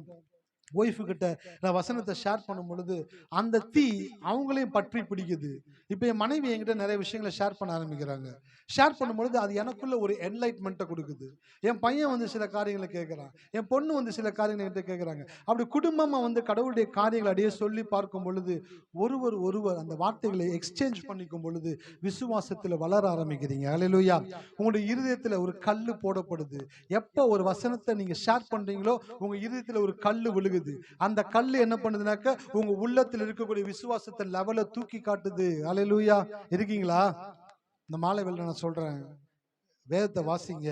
ஒய்ஃபு கிட்ட நான் வசனத்தை ஷேர் பண்ணும் பொழுது அந்த தீ அவங்களையும் பற்றி பிடிக்குது. இப்போ என் மனைவி என்கிட்ட நிறைய விஷயங்களை ஷேர் பண்ண ஆரம்பிக்கிறாங்க. ஷேர் பண்ணும் பொழுது அது எனக்குள்ள ஒரு என்லைட்மெண்ட்டை கொடுக்குது. என் பையன் வந்து சில காரியங்களை கேட்குறான், என் பொண்ணு வந்து சில காரியங்களை கிட்ட கேட்குறாங்க. அப்படி குடும்பமாக வந்து கடவுளுடைய காரியங்களை அப்படியே சொல்லி பார்க்கும் பொழுது ஒருவர் அந்த வார்த்தைகளை எக்ஸ்சேஞ்ச் பண்ணிக்கும் பொழுது விசுவாசத்தில் வளர ஆரம்பிக்கிறீங்க. அல்லேலூயா. உங்களுடைய இருதயத்தில் ஒரு கல் போடப்படுது. எப்போ ஒரு வசனத்தை நீங்க ஷேர் பண்றீங்களோ உங்க இருதயத்தில் ஒரு கல் விழுகுது. அந்த கல் என்ன பண்ணுதுனாக்க உங்க உள்ளத்தில் இருக்கக்கூடிய விசுவாசத்தை லெவலை தூக்கி காட்டுது. அல்லேலூயா. இருக்கீங்களா? இந்த மாலை வேளையில நான் சொல்றேன், வேதத்தை வாசிங்க.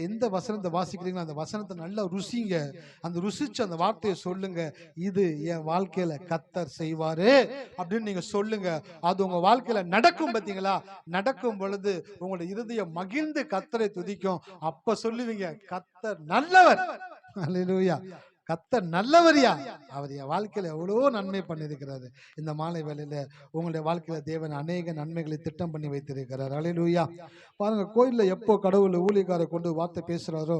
எந்த வசனத்தை வாசிக்கிறீங்களோ அந்த வசனத்தை நல்லா ருசிங்க. அந்த ருசிச்சு அந்த வார்த்தையை சொல்லுங்க, இது என் வாழ்க்கையில கர்த்தர் செய்வாரு அப்படின்னு நீங்க சொல்லுங்க. அது உங்க வாழ்க்கையில நடக்கும். பாத்தீங்களா? நடக்கும் பொழுது உங்களுடைய இருதயம் மகிழ்ந்து கர்த்தரை துதிக்கும். அப்ப சொல்லுவீங்க, கர்த்தர் நல்லவர். அல்லேலூயா. கர்த்தர் நல்லவரியா, அவர் என் வாழ்க்கையில எவ்வளவோ நன்மை பண்ணியிருக்கிறாரு. இந்த மாலை வேளையில உங்களுடைய வாழ்க்கையில தேவன் அநேக நன்மைகளை திட்டம் பண்ணி வைத்திருக்கிறார். அல்லேலூயா. பாருங்க, கோயில்ல எப்போ கடவுள் ஊழியக்காரை கொண்டு வார்த்தை பேசுறாரோ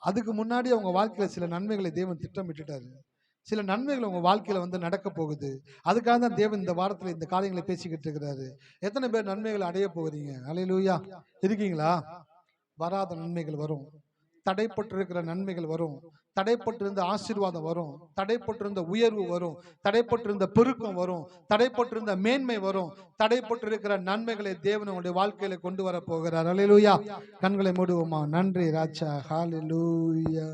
அதுக்கு முன்னாடி அவங்க வாழ்க்கையில சில நன்மைகளை தேவன் திட்டமிட்டுட்டாரு. சில நன்மைகள் உங்க வாழ்க்கையில வந்து நடக்க போகுது. அதுக்காக தான் தேவன் இந்த வாரத்துல இந்த காரியங்களை பேசிக்கிட்டு இருக்கிறாரு. எத்தனை பேர் நன்மைகளை அடைய போகிறீங்க? அல்லேலூயா. இருக்கீங்களா? வராத நன்மைகள் வரும், தடைப்பட்டிருக்கிற நன்மைகள் வரும், தடைப்பட்டிருந்த ஆசீர்வாதம் வரும், தடைப்பட்டிருந்த உயர்வு வரும், தடைப்பட்டிருந்த பெருக்கம் வரும், தடைப்பட்டிருந்த மேன்மை வரும். தடைப்பட்டிருக்கிற நன்மைகளை தேவன் உங்களுடைய வாழ்க்கையில கொண்டு வர போகிறார். அல்லேலூயா. கண்களை மூடுவோமா? நன்றி ராஜா. ஹல்லேலூயா.